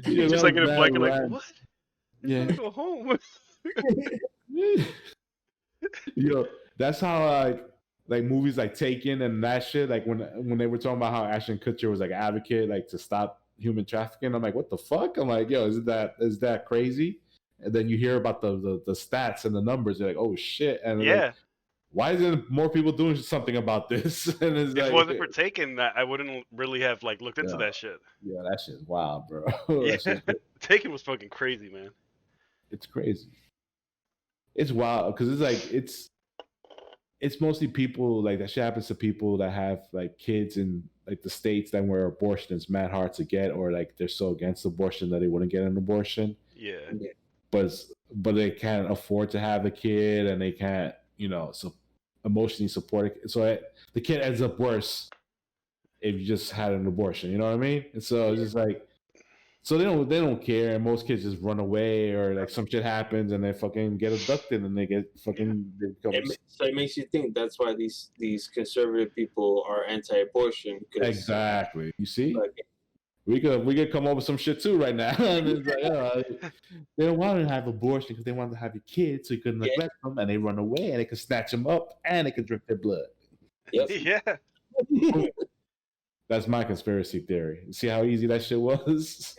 You're just like in a blanket like, what? Yeah. Go home. That's how like movies like Taken and that shit, like when they were talking about how Ashton Kutcher was like advocate like to stop human trafficking, I'm like, what the fuck? I'm like, yo, is that crazy? And then you hear about the stats and the numbers, you're like, oh shit. And like, why isn't more people doing something about this? And it's if it wasn't for Taken, I wouldn't really have like looked into that shit. Yeah, that shit's wild, bro. Taken was fucking crazy, man. It's crazy. It's wild because it's like it's mostly people like that. Shit happens to people that have like kids in like the states that where abortion is mad hard to get, or like they're so against abortion that they wouldn't get an abortion. Yeah. But they can't afford to have a kid, and they can't, so emotionally support it. So the kid ends up worse if you just had an abortion. You know what I mean? And so it's just like, so they don't care, and most kids just run away, or like some shit happens and they fucking get abducted and they get fucking. So it makes you think that's why these conservative people are anti-abortion. Exactly. You see, we could come up with some shit too right now. And it's like, they don't want to have abortion because they want to have your kids, so you could neglect them, and they run away, and they can snatch them up, and they can drink their blood. Yep. Yeah. That's my conspiracy theory. See how easy that shit was?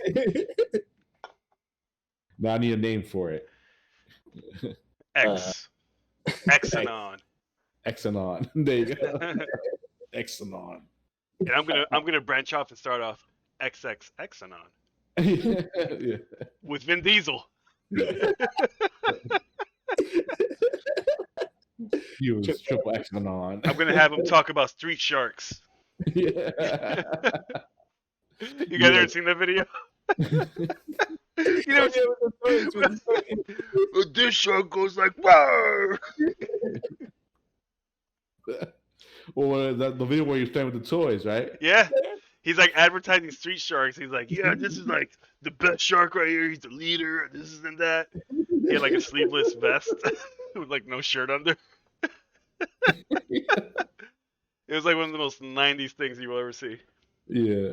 Now I need a name for it. Exanon. Exanon. There you go. Exanon. And I'm gonna branch off and start off XX Exanon. Yeah. With Vin Diesel. Use triple Exanon. I'm gonna have him talk about street sharks. Yeah. You guys ever seen that video? This shark goes like, "Whoa!" Well, the video where you're playing with the toys, right? Yeah. He's like advertising street sharks. He's like, yeah, this is like the best shark right here. He's the leader. This is and that. He had like a sleeveless vest with like no shirt under. It was like one of the most 90s things you will ever see. Yeah.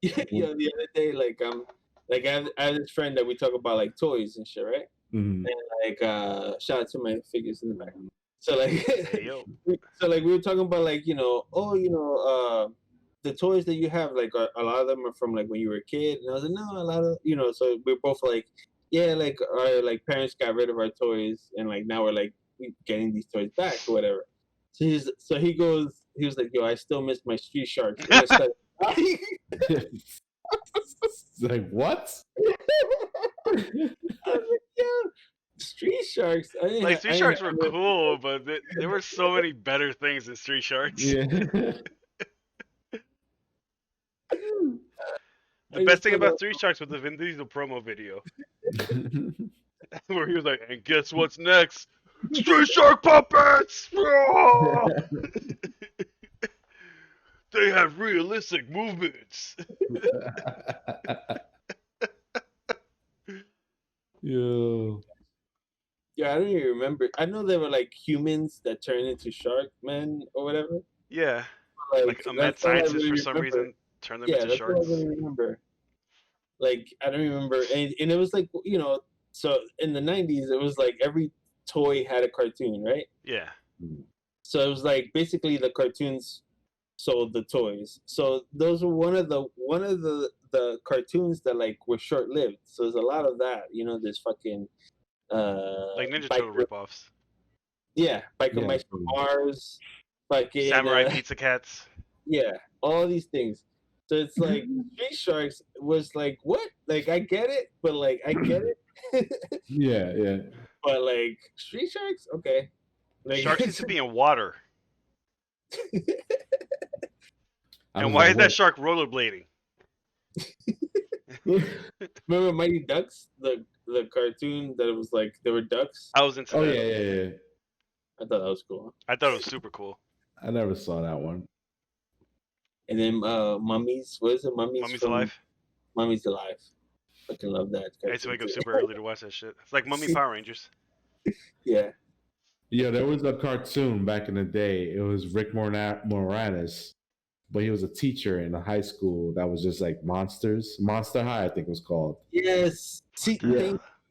Yeah, the other day, like I have this friend that we talk about like toys and shit, right? Mm-hmm. And like shout out to my figures in the back. So like Hey, yo. so like we were talking about like, the toys that you have, like a lot of them are from like when you were a kid, and I was like, no, a lot of, so we're both like, yeah, like our like parents got rid of our toys, and like now we're like getting these toys back or whatever. So he was like, yo, I still miss my Street Sharks. And I started crying. Like, what? I was like, yeah, Street Sharks. Like Street Sharks were cool, but there were so many better things than Street Sharks. Yeah. The best thing about Street Sharks was the Vin Diesel promo video, where he was like, "And guess what's next? Street Shark puppets! They have realistic movements." Yo. Yeah, I don't even remember. I know they were like humans that turned into shark men or whatever. Yeah, like a mad that's all I scientist really for some remember. reason turned them Yeah, into that's sharks. all I really remember. Like, I don't remember. And it was like, so in the 90s, it was like every toy had a cartoon, right? Yeah. So it was like basically the cartoons sold the toys. So those were one of the cartoons that like were short lived. So there's a lot of that. There's fucking Like Ninja Turtle ripoffs. Yeah, Biker Mice from Mars, fucking Samurai Pizza Cats. Yeah, all these things. So it's like Street Sharks was like, what? Like I get it, but like I get it. Yeah. But like Street Sharks, okay. Like, Sharks need to be in water. And was why like, is that shark rollerblading? remember Mighty Ducks, the cartoon that it was like they were ducks? I was into Oh that. yeah. I thought that was cool. I thought it was super cool. I never saw that one. And then Mummies, what is it? Mummies Alive. Mummies Alive. Fucking love that. I used to wake up super early to watch that shit. It's like Mummy Power Rangers. Yeah. Yeah, there was a cartoon back in the day. It was Rick Moranis, but he was a teacher in a high school that was just like monsters. Monster High, I think it was called. Yes. See,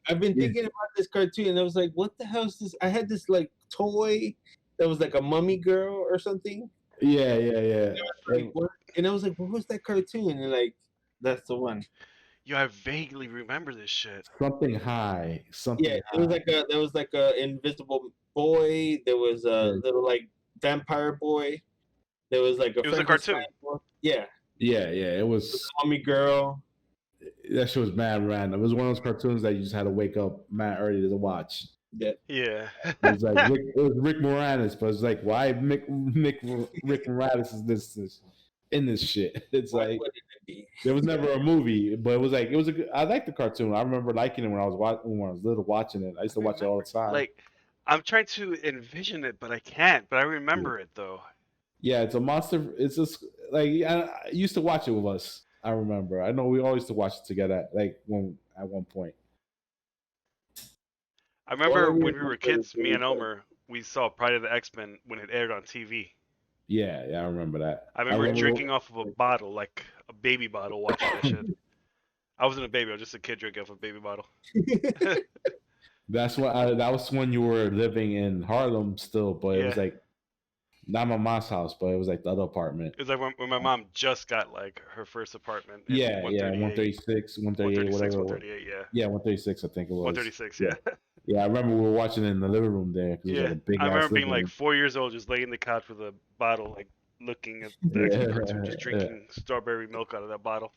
I've been thinking about this cartoon, and I was like, what the hell is this? I had this like toy that was like a mummy girl or something. Yeah. And I was like, what was that cartoon? And like, that's the one. Yo, I vaguely remember this shit. Something high. Yeah, there was like a invisible boy. There was a little like vampire boy. There was like it was a cartoon. Boy. Yeah. It was a mummy girl. That shit was mad random. It was one of those cartoons that you just had to wake up mad early to watch. Yeah. Yeah. It was like it was Rick Moranis, but it's like why Rick Moranis is this in this shit? It's Why like wouldn't it be? there was never a movie, but it was like it was a good. I liked the cartoon. I remember liking it when I was little, watching it. I used to watch it all the time. Like, I'm trying to envision it, but I can't. But I remember it though. Yeah, it's a monster. It's just like I used to watch it with us. I remember. I know we always used to watch it together. Like at one point. I remember when we were kids, me and Elmer, we saw Pride of the X-Men when it aired on TV. Yeah, I remember that. I remember drinking off of a bottle, like a baby bottle, watching that shit. I wasn't a baby; I was just a kid drinking off a baby bottle. That's what. That was when you were living in Harlem still, but it was like not my mom's house, but it was like the other apartment. It was like when my mom just got like her first apartment. In 136, 138, whatever. 138, yeah. Yeah, 136, I think it was. 136, yeah. Yeah, I remember we were watching it in the living room there. Yeah, like a big I remember being like room. 4 years old, just laying in the couch with a bottle, like looking at the X-Men cartoon, just drinking strawberry milk out of that bottle.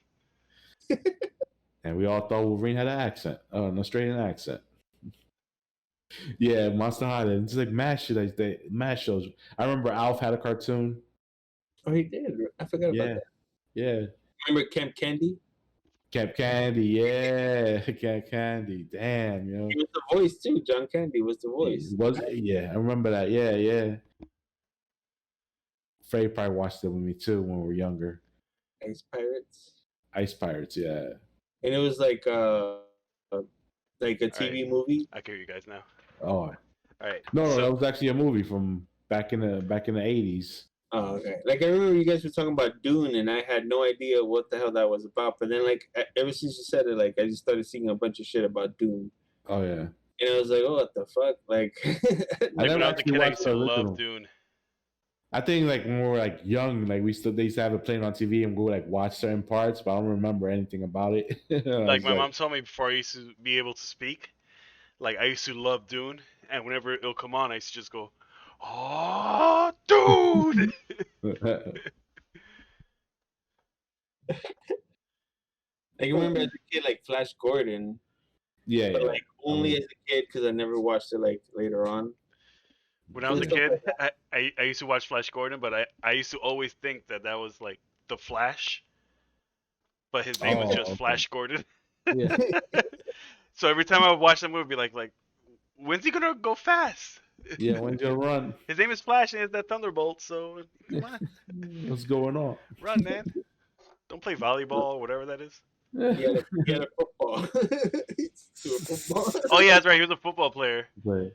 And we all thought Wolverine had an accent, an Australian accent. Yeah, Monster High. It's like mad shit. Like mad shows. I remember Alf had a cartoon. Oh, he did. I forgot about that. Yeah. Remember Camp Candy? Camp Candy, yeah. Camp Candy. Damn, you know. He was the voice too. John Candy was the voice. Yeah, I remember that. Yeah. Frey probably watched it with me too when we were younger. Ice Pirates. Ice Pirates, yeah. And it was like a TV movie. I can hear you guys now. Oh. All right. No, that was actually a movie from back in the 80s. Oh, okay. Like I remember you guys were talking about Dune, and I had no idea what the hell that was about. But then, like, ever since you said it, like, I just started seeing a bunch of shit about Dune. Oh yeah. And I was like, oh, what the fuck? Like, when I was a kid, I used to love Dune. I think like when we were like young, like they used to have it playing on TV and we would like watch certain parts, but I don't remember anything about it. Like my mom told me before I used to be able to speak, like I used to love Dune, and whenever it'll come on, I used to just go, "Oh, dude!" I remember as a kid, like Flash Gordon. Yeah, but like only as a kid because I never watched it like later on. When I was a kid, I used to watch Flash Gordon, but I used to always think that was like the Flash, but his name was just Flash Gordon. Yeah. So every time I would watch that movie, I'd be like, when's he gonna go fast? Yeah, when's he gonna run? His name is Flash and he has that thunderbolt, so come on. What's going on? Run, man. Don't play volleyball or whatever that is. He had a football. Oh yeah, that's right. He was a football player. But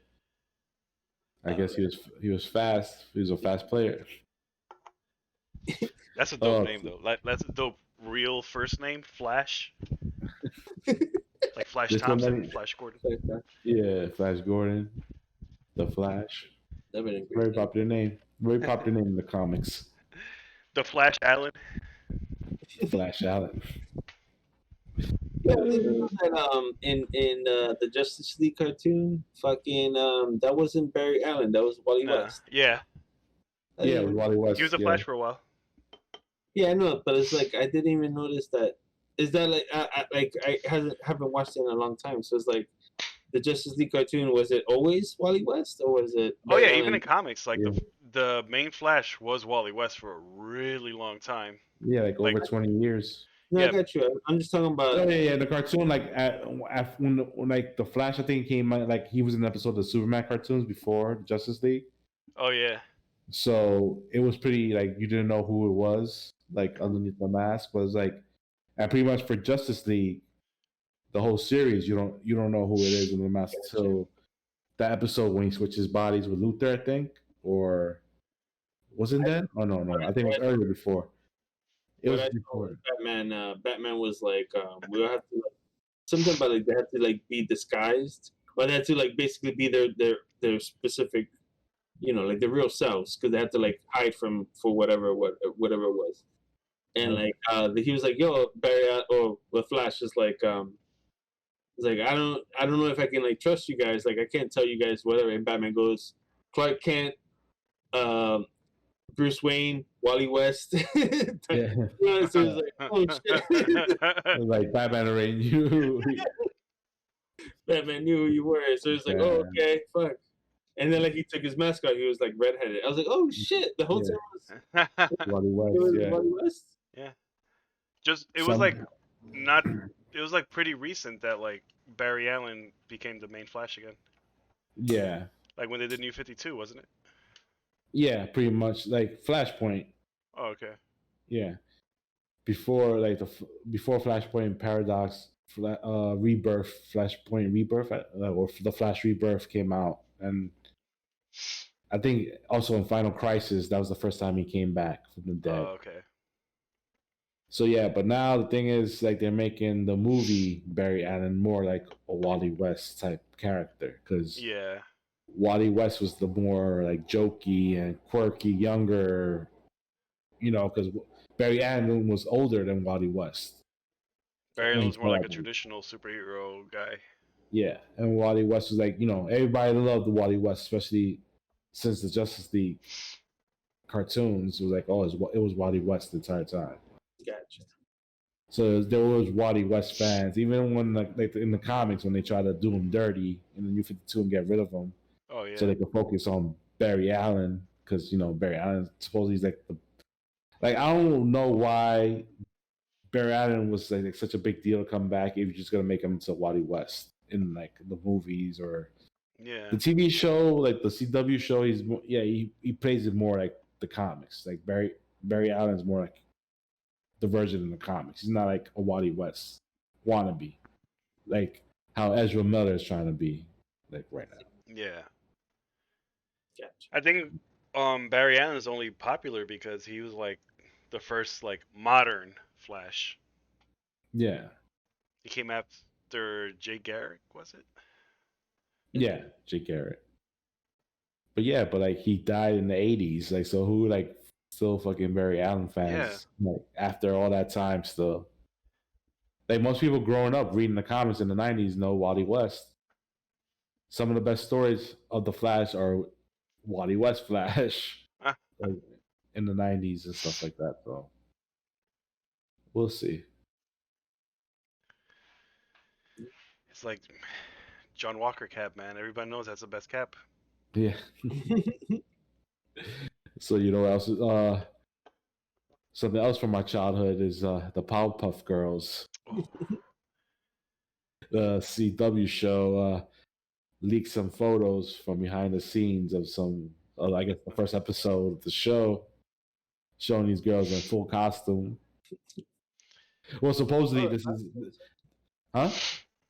I guess he was fast. He was a fast player. That's a dope name though. That's a dope real first name, Flash. Like Flash Thompson, Flash Gordon. Yeah, Flash Gordon, the Flash. Very popular name. Very popular name in the comics. The Flash Allen. Flash Allen. Yeah, in the Justice League cartoon, fucking that wasn't Barry Allen. That was Wally West. Yeah. Yeah, it was Wally West. He was a Flash for a while. Yeah, I know, but it's like I didn't even notice that. Is that like I haven't watched it in a long time, so it's like the Justice League cartoon. Was it always Wally West or was it? Barry Allen? Even in comics, like the main Flash was Wally West for a really long time. Yeah, like over 20 years. No, I got you. I'm just talking about. Oh yeah. The cartoon, like when like the Flash, I think came out, like he was in an episode of the Superman cartoons before Justice League. Oh yeah. So it was pretty like you didn't know who it was, like underneath the mask. But it's like, and pretty much for Justice League, the whole series, you don't know who it is in the mask until that episode when he switches bodies with Luthor, I think, or wasn't that? Oh no, I think it was earlier before. It was before Batman. Batman was like, we have to like, something about like they have to like be disguised, or they have to like basically be their specific, like their real selves, because they have to like hide for whatever it was. And like he was like, yo, Barry or the Flash is like, he's like, I don't know if I can like trust you guys. Like I can't tell you guys whatever. And Batman goes, Clark Kent, Bruce Wayne, Wally West. Yeah. So it's like, oh shit. It was like Batman arranged you. Batman knew who you were, so it's like, oh, okay, fuck. And then like he took his mask off, he was like redheaded. I was like, oh shit, the whole time was Wally West. it was Yeah. Wally West. Yeah. Just it was like not. It was like pretty recent that like Barry Allen became the main Flash again. Yeah. Like when they did New 52, wasn't it? Yeah, pretty much like Flashpoint. Oh, okay. Yeah. Before like before Flashpoint Paradox, Rebirth, Flashpoint Rebirth, or the Flash Rebirth came out, and I think also in Final Crisis that was the first time he came back from the dead. Oh, okay. So yeah, but now the thing is, like, they're making the movie Barry Allen more like a Wally West type character, because yeah, Wally West was the more like jokey and quirky, younger, because Barry Allen was older than Wally West. Barry Allen was more like a traditional superhero guy. Yeah, and Wally West was like, everybody loved Wally West, especially since the Justice League cartoons. It was like, oh, it was Wally West the entire time. Gotcha. So there was Wally West fans, even when like in the comics when they try to do him dirty in the New 52 and get rid of him. Oh yeah. So they could focus on Barry Allen, because Barry Allen supposedly he's like I don't know why Barry Allen was like such a big deal to come back if you're just gonna make him into Wally West in like the movies or the TV show, like the CW show. He plays it more like the comics. Like Barry Allen's more like the version in the comics. He's not like a Wally West wannabe, like how Ezra Miller is trying to be like right now. Yeah. Gotcha. I think Barry Allen is only popular because he was like the first like modern Flash. Yeah. He came after Jay Garrick, was it? Yeah, Jay Garrick. But yeah, like he died in the 80s. Like, so who like still fucking Barry Allen fans like after all that time still? Like most people growing up reading the comics in the 90s know Wally West. Some of the best stories of the Flash are Wally West Flash like, in the 90s and stuff like that. So we'll see. It's like John Walker cap, man. Everybody knows that's the best cap. Yeah. So what else? Something else from my childhood is the Powerpuff Girls. The CW show leaked some photos from behind the scenes of some, I guess, the first episode of the show, showing these girls in full costume. Well, supposedly this is, huh?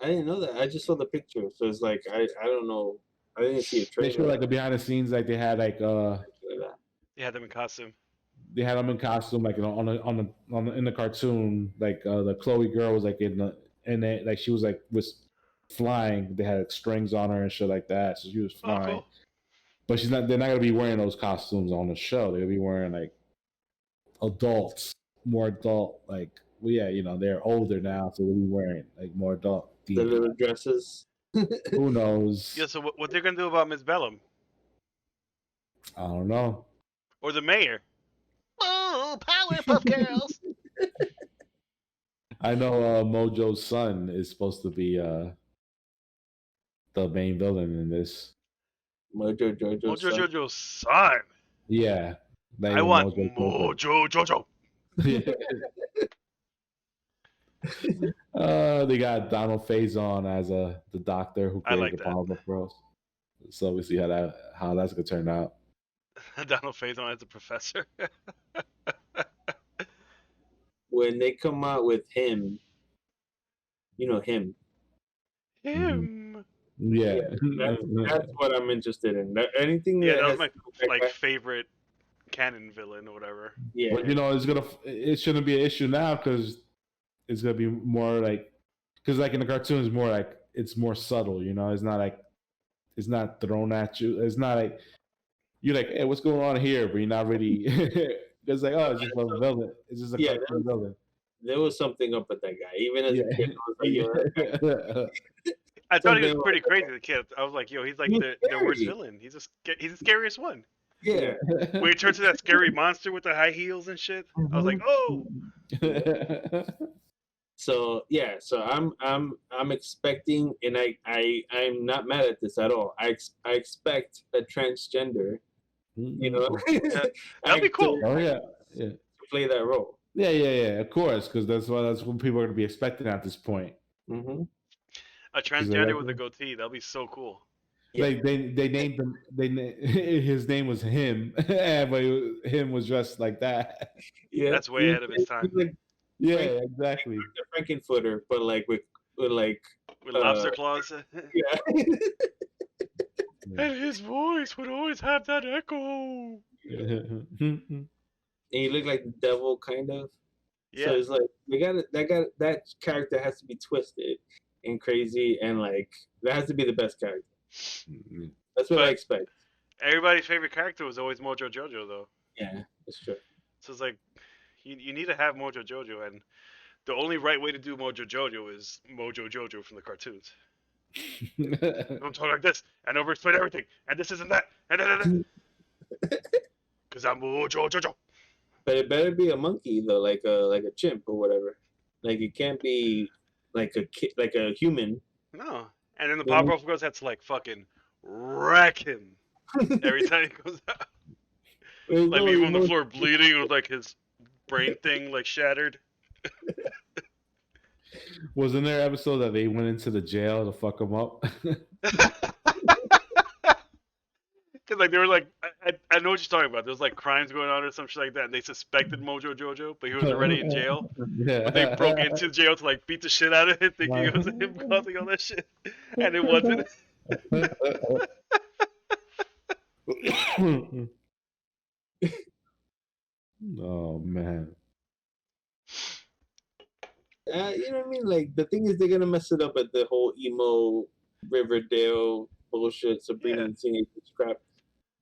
I didn't know that. I just saw the picture, so it's like I don't know. I didn't see a trailer. They showed like a behind the scenes, like they had like They had them in costume. They had them in costume, like in the cartoon, like the Chloe girl was like like she was like was flying. They had like, strings on her and shit like that, so she was flying. Oh, cool. But they're not gonna be wearing those costumes on the show. They're gonna be wearing like more adult, like they're older now, so they'll be wearing like more adult. The little dresses. Who knows? Yeah. So what they're gonna do about Miss Bellum? I don't know. Or the mayor. Oh, Powerpuff Girls! I know Mojo's son is supposed to be the main villain in this. Jojo's son. Yeah. I want Mojo Jojo. They got Donald Faison as the doctor who created the Powerpuff Girls. So we see how that's gonna turn out. Donald Faison as a professor. When they come out with him, him. Him. Yeah. That's what I'm interested in. Anything that was my favorite canon villain or whatever. Yeah. But it shouldn't be an issue now because it's gonna be more like, because like in the cartoon it's more like it's more subtle. It's not like it's not thrown at you. It's not like you're like, hey, what's going on here? But you're not really. It's like, oh, it's just a villain. It's just a cartoon villain. There was something up with that guy. Even as a kid, I was like, I thought he was pretty crazy. The kid, I was like, yo, he's like the worst villain. He's the scariest one. Yeah. When he turns to that scary monster with the high heels and shit, I was like, oh. So yeah, so I'm expecting, and I'm not mad at this at all. I expect a transgender, you know, Yeah, that'd be actor Oh cool. yeah, to play that role. yeah. Of course, because that's what people are going to be expecting at this point. Mm-hmm. A Because they're transgender like, with a goatee. That'd be so cool. Yeah. they named him. His name was him, but him was dressed like that. Yeah, That's way ahead of his time. like Yeah, Frank, exactly. Frankenfooter, but like with like With lobster claws. yeah. And his voice would always have that echo. And he looked like the devil, kind of. So Yeah. it's like that character has to be twisted and crazy, and like that has to be the best character. That's what I But expect. everybody's favorite character was always Mojo Jojo, though. Yeah, that's true. So it's like, you need to have Mojo Jojo, and the only right way to do Mojo Jojo is Mojo Jojo from the cartoons. Don't talk like this, and over explain everything, and this isn't that, and because I'm Mojo Jojo. But it better be a monkey though, like a chimp or whatever. Like it can't be like like a human. No. And then the Powerpuff Girls had to like fucking wreck him every time he goes out. Like leave him on the floor bleeding with like his brain thing like shattered. Wasn't there an episode that they went into the jail to fuck him up? Cause like they were like, I know what you're talking about. There was like crimes going on or some shit like that, and they suspected Mojo Jojo, but he was already in jail. Yeah. But they broke into jail to like beat the shit out of him, thinking it was him causing all that shit, and it wasn't. Oh man. You know what I mean? Like the thing is, they're gonna mess it up at the whole emo Riverdale bullshit, Sabrina the Teenage Witch crap.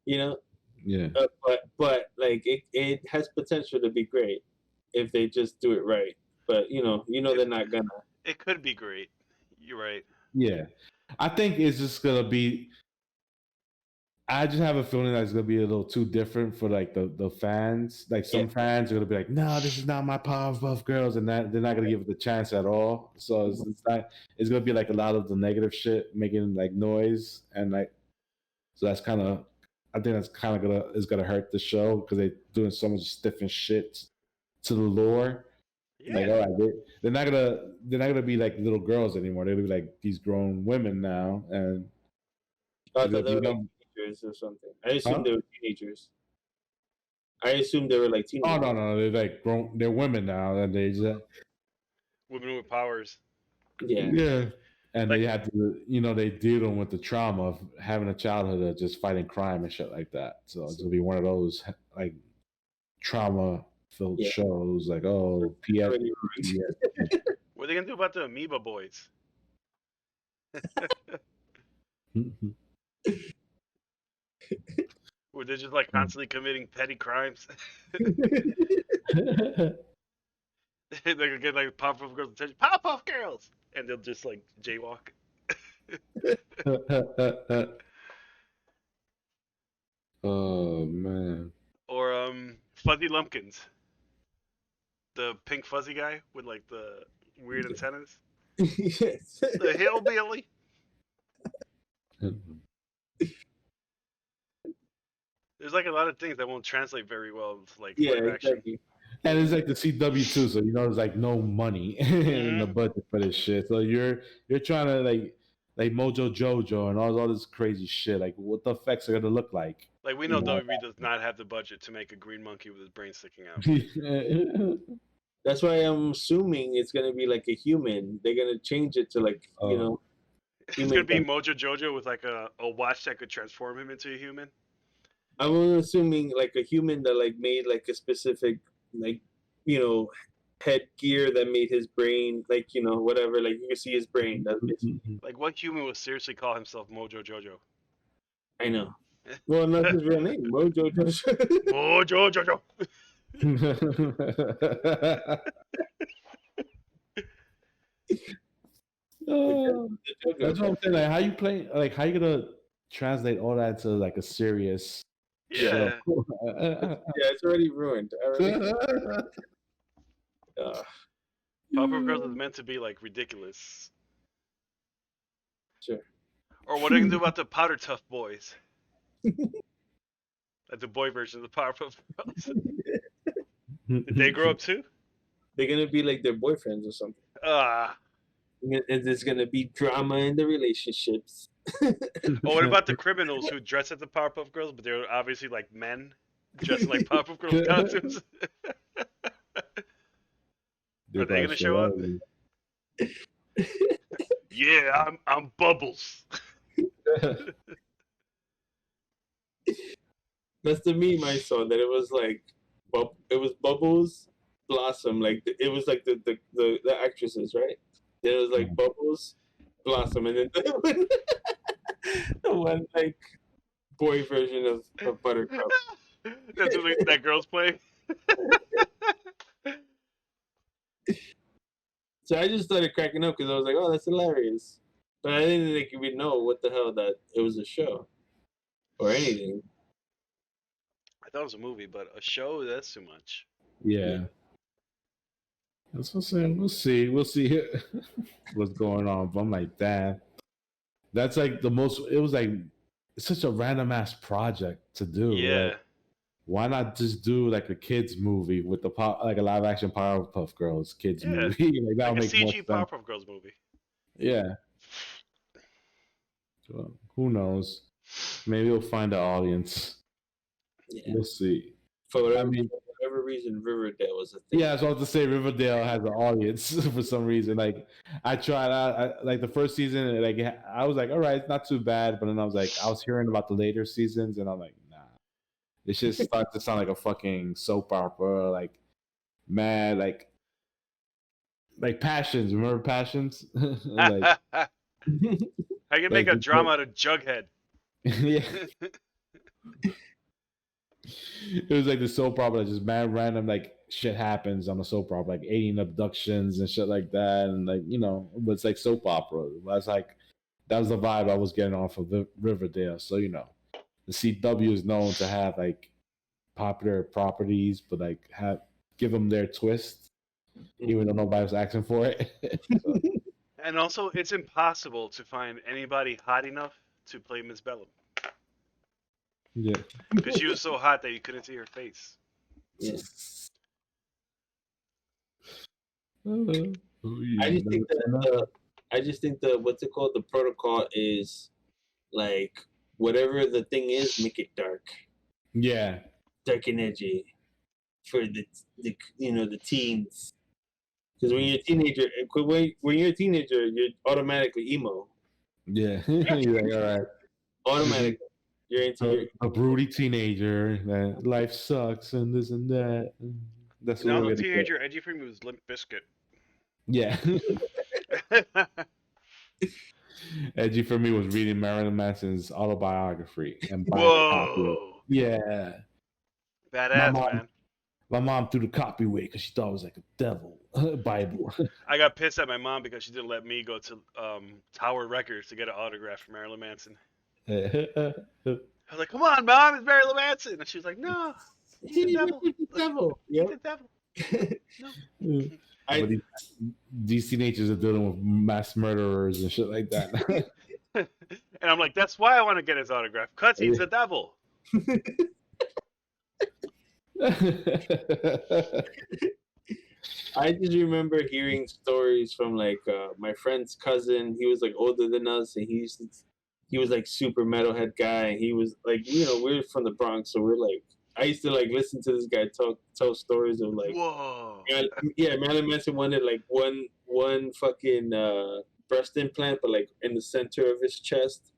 You know? Yeah. But like it has potential to be great if they just do it right. But they're not gonna. It could be great. You're right. Yeah. I think it's just gonna be. I just have a feeling that it's gonna be a little too different for like the fans. Like some fans are gonna be like, "No, this is not my Powerpuff Girls," and that they're not gonna give it the chance at all. So it's not. It's gonna be like a lot of the negative shit making like noise and like. So that's kind of. I think that's kind of gonna hurt the show because they're doing so much different shit to the lore. Yeah. Like, all right, they're not gonna be like little girls anymore. They're gonna be like these grown women now, and I thought they were like teenagers or something. I assumed they were teenagers. I assumed they were like teenagers. Oh no, they're like grown. They're women now, and they just Women with powers. Yeah, and Like- they have to, they deal with the trauma of having a childhood of just fighting crime and shit like that. So it's gonna be one of those like trauma-filled shows, like PS. What are they gonna do about the Amoeba Boys? Where they're just like constantly committing petty crimes. They're gonna get like Powerpuff Girls attention. Powerpuff Girls, and they'll just like jaywalk. Oh man. Or Fuzzy Lumpkins, the pink fuzzy guy with like the weird antennas. Yes. The hillbilly. There's like a lot of things that won't translate very well to like live action. Exactly. And it's like the CW too, so there's like no money in the budget for this shit. So you're trying to like Mojo Jojo and all this crazy shit. Like what the effects are gonna look like? Like we know WWE does not have the budget to make a green monkey with his brain sticking out. That's why I'm assuming it's gonna be like a human. They're gonna change it to like It's gonna be Mojo Jojo with like a watch that could transform him into a human. I'm assuming like a human that like made like a specific like headgear that made his brain like whatever, like you can see his brain. That's like what human would seriously call himself Mojo Jojo? I know. Well, not his real name, Mojo Jojo. Mojo Jojo. That's what I'm saying. Like, how you play? Like, how you gonna translate all that to like a serious? Yeah. It's already ruined. Powerpuff Girls is meant to be like ridiculous. Sure. Or what are you gonna do about the Powder Tough Boys? Like the boy version of the Powerpuff Girls. Did they grow up too? They're gonna be like their boyfriends or something. Ah. And there's gonna be drama in the relationships. Oh, what about the criminals who dress as the Powerpuff Girls, but they're obviously like men dressed like Powerpuff Girls costumes? Are they gonna show up? Yeah, I'm Bubbles. That's the meme I saw. That it was like, it was Bubbles, Blossom. Like it was like the actresses, right? Then it was like Bubbles, Blossom, and then the one like boy version of Buttercup. That's what that girl's playing. So I just started cracking up because I was like, "Oh, that's hilarious," but I didn't like even know what the hell that it was a show or anything. I thought it was a movie, but a show, that's too much. Yeah. That's what I'm saying. We'll see what's going on. But I'm like, damn. That's like the most. It was like it's such a random ass project to do. Yeah. Like, why not just do like a kids movie with like a live action Powerpuff Girls kids movie? Like that would like make a more CG sense. Powerpuff Girls movie. Yeah. So, who knows? Maybe we'll find an audience. Yeah. We'll see. For whatever reason, Riverdale was a thing. Yeah, I was about to say Riverdale has an audience for some reason. Like I tried out, like the first season, like I was like, all right, it's not too bad. But then I was hearing about the later seasons, and I'm like, nah, it just starts to sound like a fucking soap opera. Like mad, like Passions. Remember Passions? Like, I can make a drama out of Jughead. Yeah. It was like the soap opera, just random like shit happens on the soap opera, like alien abductions and shit like that, and like but it's like soap opera. That's like that was the vibe I was getting off of Riverdale. So the CW is known to have like popular properties, but like give them their twist, even though nobody was asking for it. So. And also, it's impossible to find anybody hot enough to play Miss Bellum. Yeah. Because she was so hot that you couldn't see her face. Yeah. Yeah. I just think that what's it called? The protocol is like whatever the thing is, make it dark. Yeah. Dark and edgy for the teens. Because when you're a teenager, you're automatically emo. Yeah. You're like, all right. Automatically. You're into a broody teenager that life sucks and this and that. That's when I was a teenager, edgy for me was Limp Bizkit. Yeah. Edgy for me was reading Marilyn Manson's autobiography and buying a copy. Yeah. Badass, man. My mom threw the copy away because she thought it was like a devil Bible. I got pissed at my mom because she didn't let me go to Tower Records to get an autograph from Marilyn Manson. I was like, "Come on, Mom, it's Marilyn Manson," and she was like, "No, he's the devil. He's the devil. He's the devil." No. These teenagers are dealing with mass murderers and shit like that. And I'm like, that's why I want to get his autograph, because he's the devil. I just remember hearing stories from like my friend's cousin. He was like older than us, and he was like super metalhead guy. And he was like, we're from the Bronx, so we're like, I used to like listen to this guy tell stories of like, whoa, yeah, Marilyn Manson wanted like one fucking breast implant, but like in the center of his chest,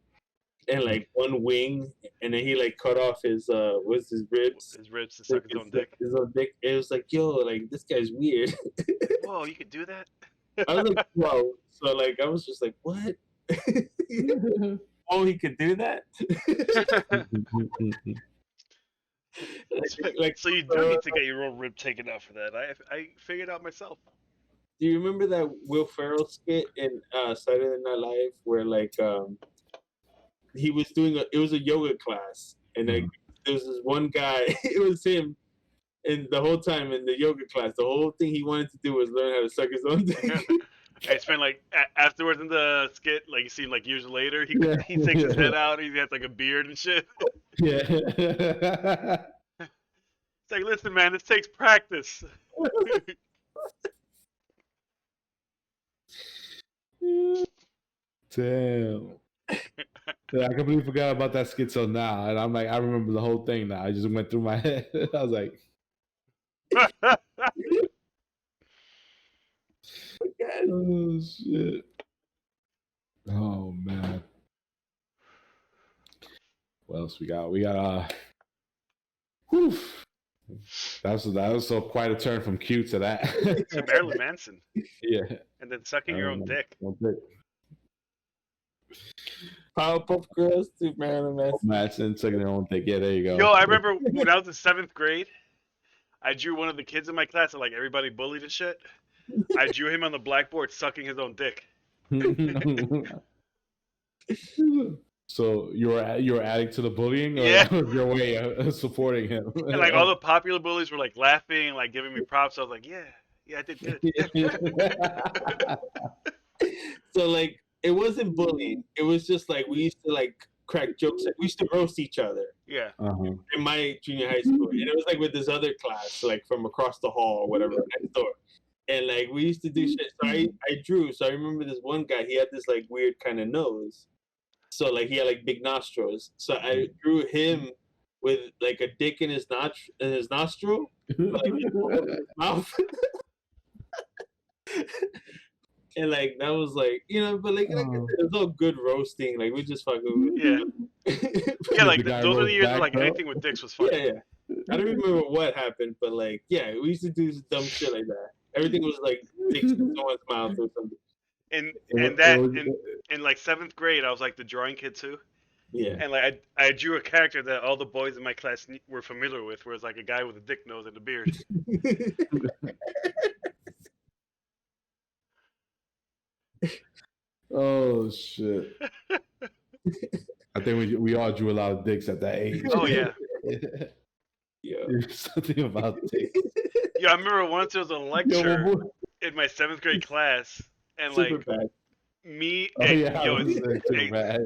and like one wing, and then he like cut off his ribs. His ribs to suck his own dick. His own dick. It was like, yo, like this guy's weird. Whoa, you could do that? I was like, whoa. So like, I was just like, what? Oh, he could do that. So you do need to get your own rib taken out for that. I figured out myself. Do you remember that Will Ferrell skit in Saturday Night Live where like he was doing it was a yoga class, and like there was this one guy, it was him, And the whole time in the yoga class, the whole thing he wanted to do was learn how to suck his own dick. I spent like afterwards in the skit, like you see, like years later, he takes his head out. He has like a beard and shit. Yeah. It's like, listen, man, this takes practice. Damn. Yeah, I completely forgot about that skit till now, and I'm like, I remember the whole thing now. I just went through my head. I was like, oh shit. Oh man. What else we got? We got whew. That was so quite a turn from cute to that. To Marilyn Manson. Yeah. And then sucking your own dick. Powerpuff Girls to Marilyn Manson sucking their own dick. Yeah, there you go. Yo, I remember when I was in 7th grade, I drew one of the kids in my class that like everybody bullied and shit. I drew him on the blackboard sucking his own dick. So you were adding to the bullying, or yeah, your way of supporting him? And like all the popular bullies were like laughing, like giving me props. I was like, yeah, I did good. So like it wasn't bullying. It was just like we used to like crack jokes. We used to roast each other. Yeah. In my junior high school, and it was like with this other class, like from across the hall or whatever next door. And like we used to do shit. So I drew. So I remember this one guy. He had this like weird kind of nose. So like he had like big nostrils. So I drew him with like a dick in his nostril, like in his mouth. And like that was like, you know, but like it was all good roasting. Like we just fucking yeah, like those are the years where like anything with dicks was funny. Yeah. I don't remember what happened, but like we used to do dumb shit like that. Everything was like dicks in someone's mouth or something. In like 7th grade, I was like the drawing kid too. Yeah. And like I drew a character that all the boys in my class were familiar with, where it's like a guy with a dick nose and a beard. Oh shit! I think we all drew a lot of dicks at that age. Oh yeah. Yeah. There's something about dicks. Yeah, I remember once there was a lecture in my 7th grade class, and Super like bad. me, super bad.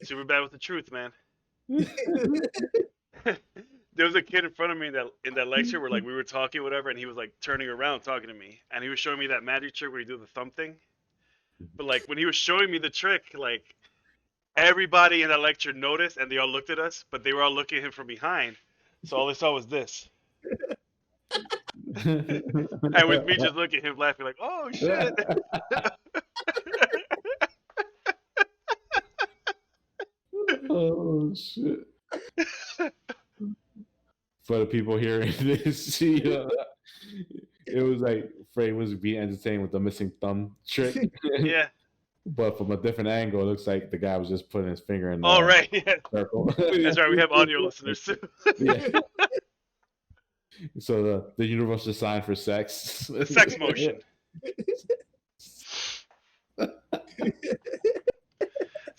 Super bad with the truth, man. There was a kid in front of me in that lecture where like we were talking whatever, and he was like turning around talking to me, and he was showing me that magic trick where you do the thumb thing. But like when he was showing me the trick, like everybody in that lecture noticed, and they all looked at us, but they were all looking at him from behind, so all they saw was this. And with me just looking at him laughing like, oh shit. Oh shit. For the people hearing this, it was like Frey was being entertained with the missing thumb trick. Yeah. But from a different angle, it looks like the guy was just putting his finger in the right, yeah. circle. That's right, we have audio listeners too. Yeah. So the universal sign for sex. The sex motion. It's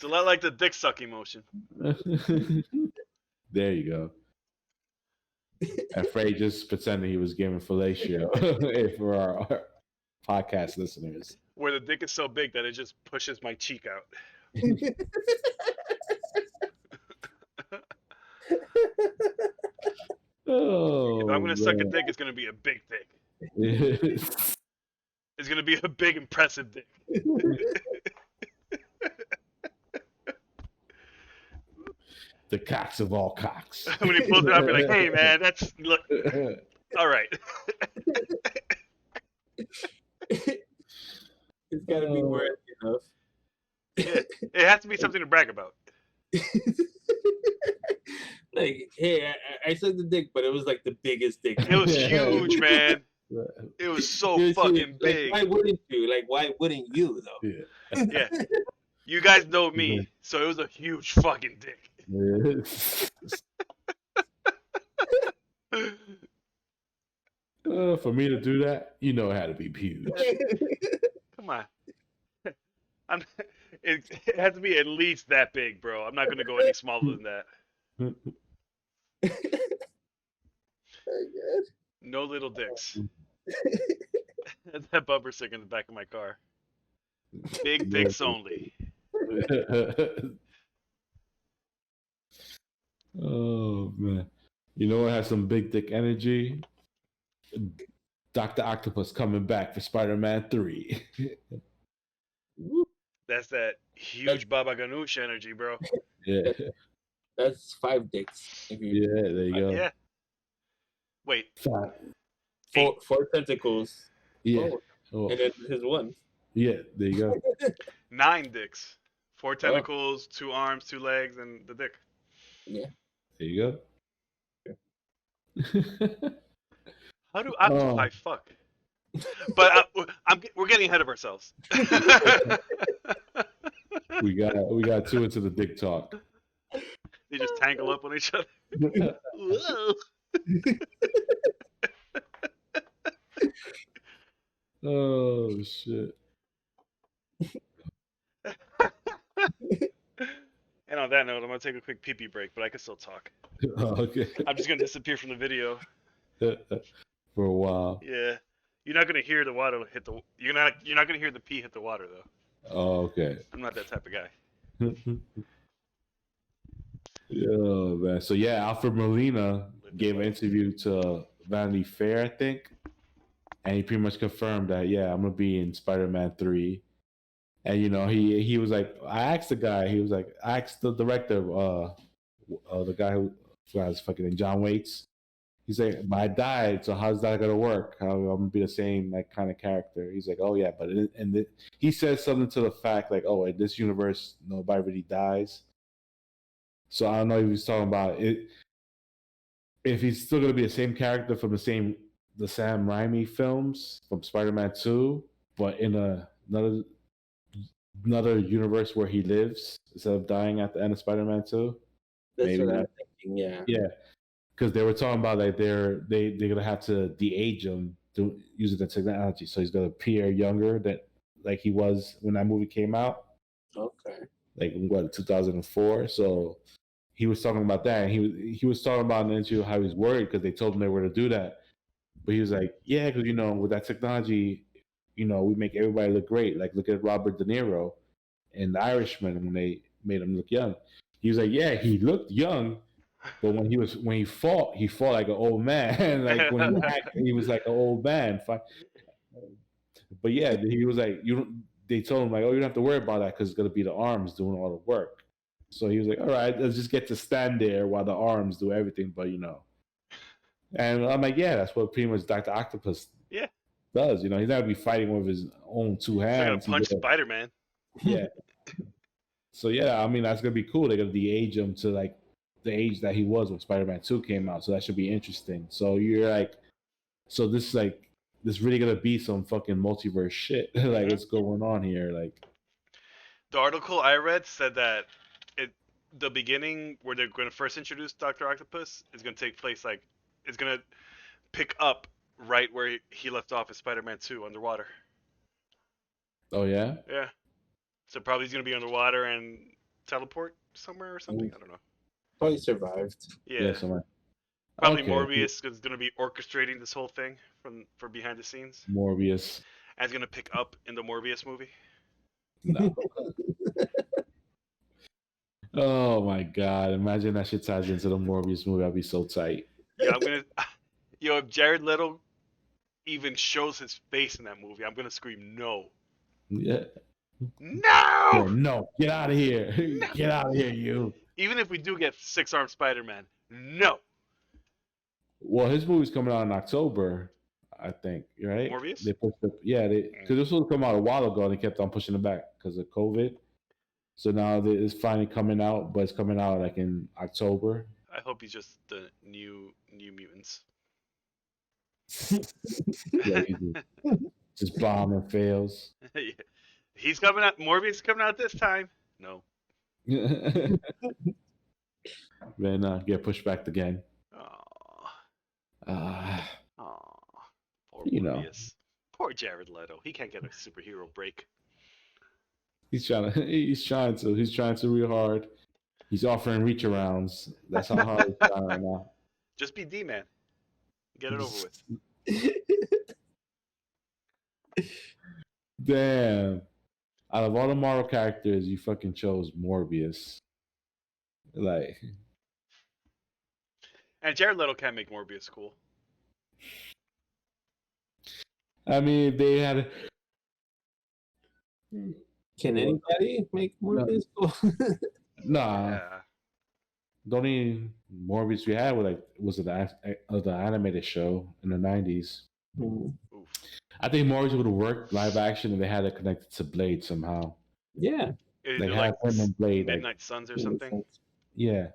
a lot like the dick sucking motion. There you go. And Frey just pretended he was giving fellatio for our podcast listeners. Where the dick is so big that it just pushes my cheek out. Oh, if I'm going to suck a dick, it's going to be a big dick. It's going to be a big, impressive dick. The cocks of all cocks. When he pulls it out, I'll be like, hey, man, that's... Look. All right. It's got to be worth enough. Yeah, it has to be something to brag about. Like, hey, I sucked the dick, but it was like the biggest dick. It was huge, man. It was so fucking big. Like, why wouldn't you? Like, why wouldn't you, though? Yeah. You guys know me, so it was a huge fucking dick. For me to do that, you know it had to be huge. Come on. It has to be at least that big, bro. I'm not going to go any smaller than that. No little dicks. That bumper sticker in the back of my car. Big dicks only. Oh man, you know what has some big dick energy? Dr. Octopus coming back for Spider-Man 3. That's that huge Baba Ganoush energy, bro. Yeah. That's 5 dicks. Yeah, there you go. Yeah. Wait. 5. 4 tentacles. Yeah. Oh. And then his one. Yeah, there you go. 9 dicks. 4 tentacles, 2 arms, 2 legs, and the dick. Yeah. There you go. How do octopi fuck? But we're getting ahead of ourselves. we got too into the dick talk. They just tangle up on each other. Oh shit. And on that note, I'm gonna take a quick pee-pee break, but I can still talk. Oh, okay. I'm just gonna disappear from the video for a while. Yeah, you're not gonna hear the water hit the. You're not gonna hear the pee hit the water though. Oh, okay. I'm not that type of guy. Yeah, man. So yeah, Alfred Molina gave an interview to Vanity Fair, I think, and he pretty much confirmed that I'm gonna be in Spider-Man 3. And he was like, I asked the guy, I asked the director, the guy who forgot his fucking name, John Waits. He's like, but I died, so how's that gonna work? How I'm gonna be the same like kind of character? He's like, oh yeah, but he says something to the fact like, oh, in this universe, nobody really dies. So I don't know if he's talking about it. If he's still gonna be the same character from the Sam Raimi films from Spider-Man 2, but in another universe where he lives instead of dying at the end of Spider-Man 2. That's maybe what I'm thinking. Yeah. Yeah, because they were talking about like they're gonna have to de-age him using the technology, so he's gonna appear younger than like he was when that movie came out. Okay. Like what, 2004? So he was talking about that, and he was talking about in the interview how he was worried because they told him they were to do that, but he was like, yeah, because with that technology, we make everybody look great. Like look at Robert De Niro in The Irishman when they made him look young. He was like, yeah, he looked young, but when he fought like an old man. Like when he acted, he was like an old man. But yeah, he was like, they told him like, oh, you don't have to worry about that because it's gonna be the arms doing all the work. So he was like, all right, let's just get to stand there while the arms do everything. But and I'm like, yeah, that's what pretty much Dr. Octopus does. He's not gonna be fighting with his own 2 hands. He's gonna punch Spider-Man. Yeah. So yeah, I mean that's gonna be cool. They're gonna de-age him to like the age that he was when Spider-Man 2 came out. So that should be interesting. So you're like, so this really gonna be some fucking multiverse shit. Like what's going on here? Like the article I read said that the beginning where they're going to first introduce Dr. Octopus is going to take place like it's going to pick up right where he left off in Spider-Man 2 underwater. Oh yeah? Yeah. So probably he's going to be underwater and teleport somewhere or something. I don't know. Probably survived. Yeah. Somewhere. Probably okay. Morbius is going to be orchestrating this whole thing for behind the scenes. Morbius. And he's going to pick up in the Morbius movie. No. Oh my god! Imagine that shit ties into the Morbius movie. I'd be so tight. Yeah, if Jared Leto even shows his face in that movie, I'm gonna scream no. Yeah. No! No! Get out of here! No. Get out of here, you! Even if we do get 6-armed Spider-Man, no. Well, his movie's coming out in October, I think. Right? Morbius? They pushed it. Yeah, because this was come out a while ago, and they kept on pushing it back because of COVID. So now it's finally coming out, but it's coming out like in October. I hope he's just the new Mutants. Yeah, just bomb and fails. Yeah. He's coming out. Morbius is coming out this time. No. Then get pushed back again. Poor Morbius. Poor Jared Leto. He can't get a superhero break. He's trying to real hard. He's offering reach arounds. That's how hard he's trying right now. Just be D-Man. Get it over with. Damn. Out of all the Marvel characters, you fucking chose Morbius. Like. And Jared Leto can't make Morbius cool. I mean, they had. Can anybody make Morbius cool? Nah. Yeah. The only Morbius we had was the animated show in the 90s. Oof. I think Morbius would have worked live action if they had it connected to Blade somehow. Yeah. Like have him and Blade Midnight Suns or something. Yeah.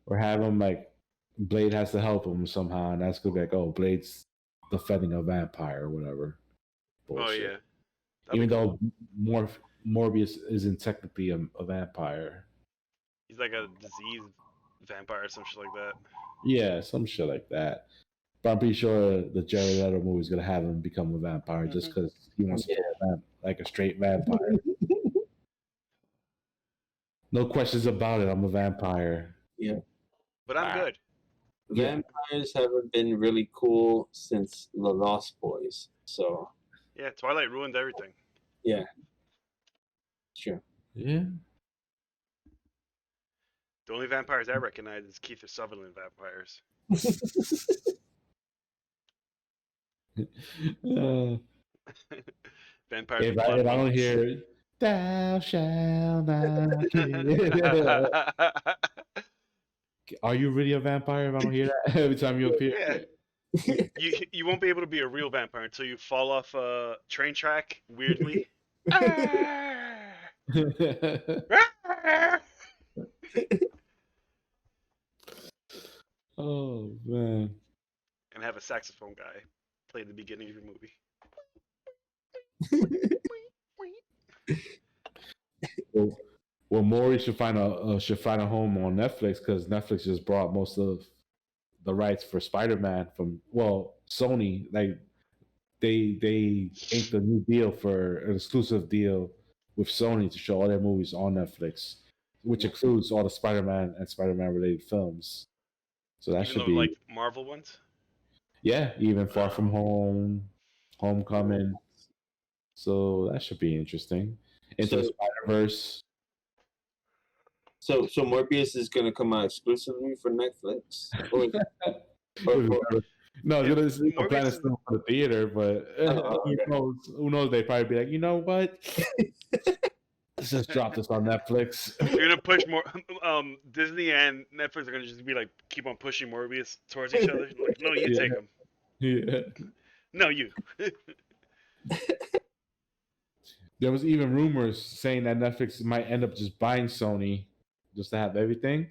Or have him like Blade has to help him somehow, and that's gonna be like, oh, Blade's defending a vampire or whatever. Bullshit. Oh yeah. Even though Morbius isn't technically a vampire. He's like a diseased vampire or some shit like that. Yeah, some shit like that. But I'm pretty sure the Jared Leto movie is gonna have him become a vampire just because he wants to be like a straight vampire. No questions about it. I'm a vampire. Yeah. But I'm good. Vampires haven't been really cool since The Lost Boys. So. Yeah, Twilight ruined everything. Yeah. Sure. Yeah. The only vampires I recognize is Kiefer Sutherland vampires. Vampires. If I don't hear "Thou shalt not kill," are you really a vampire? If I don't hear that every time you appear, you won't be able to be a real vampire until you fall off a train track weirdly. Oh man! And have a saxophone guy play the beginning of your movie. Well, Maury should find a home on Netflix because Netflix just brought most of the rights for Spider-Man from Sony. Like they inked a new deal for an exclusive deal with Sony to show all their movies on Netflix, which includes all the Spider-Man and Spider-Man related films. So that should be like Marvel ones. Yeah, even Far From Home, Homecoming. So that should be interesting. Into the Spider-Verse. So Morbius is gonna come out exclusively for Netflix. No, it's a plan is still for the theater, but who knows? They probably be like, you know what? Let's just drop this on Netflix. You're gonna push more. Disney and Netflix are gonna just be like, keep on pushing Morbius towards each other. Like, no, you take him. Yeah. No, you. There was even rumors saying that Netflix might end up just buying Sony just to have everything,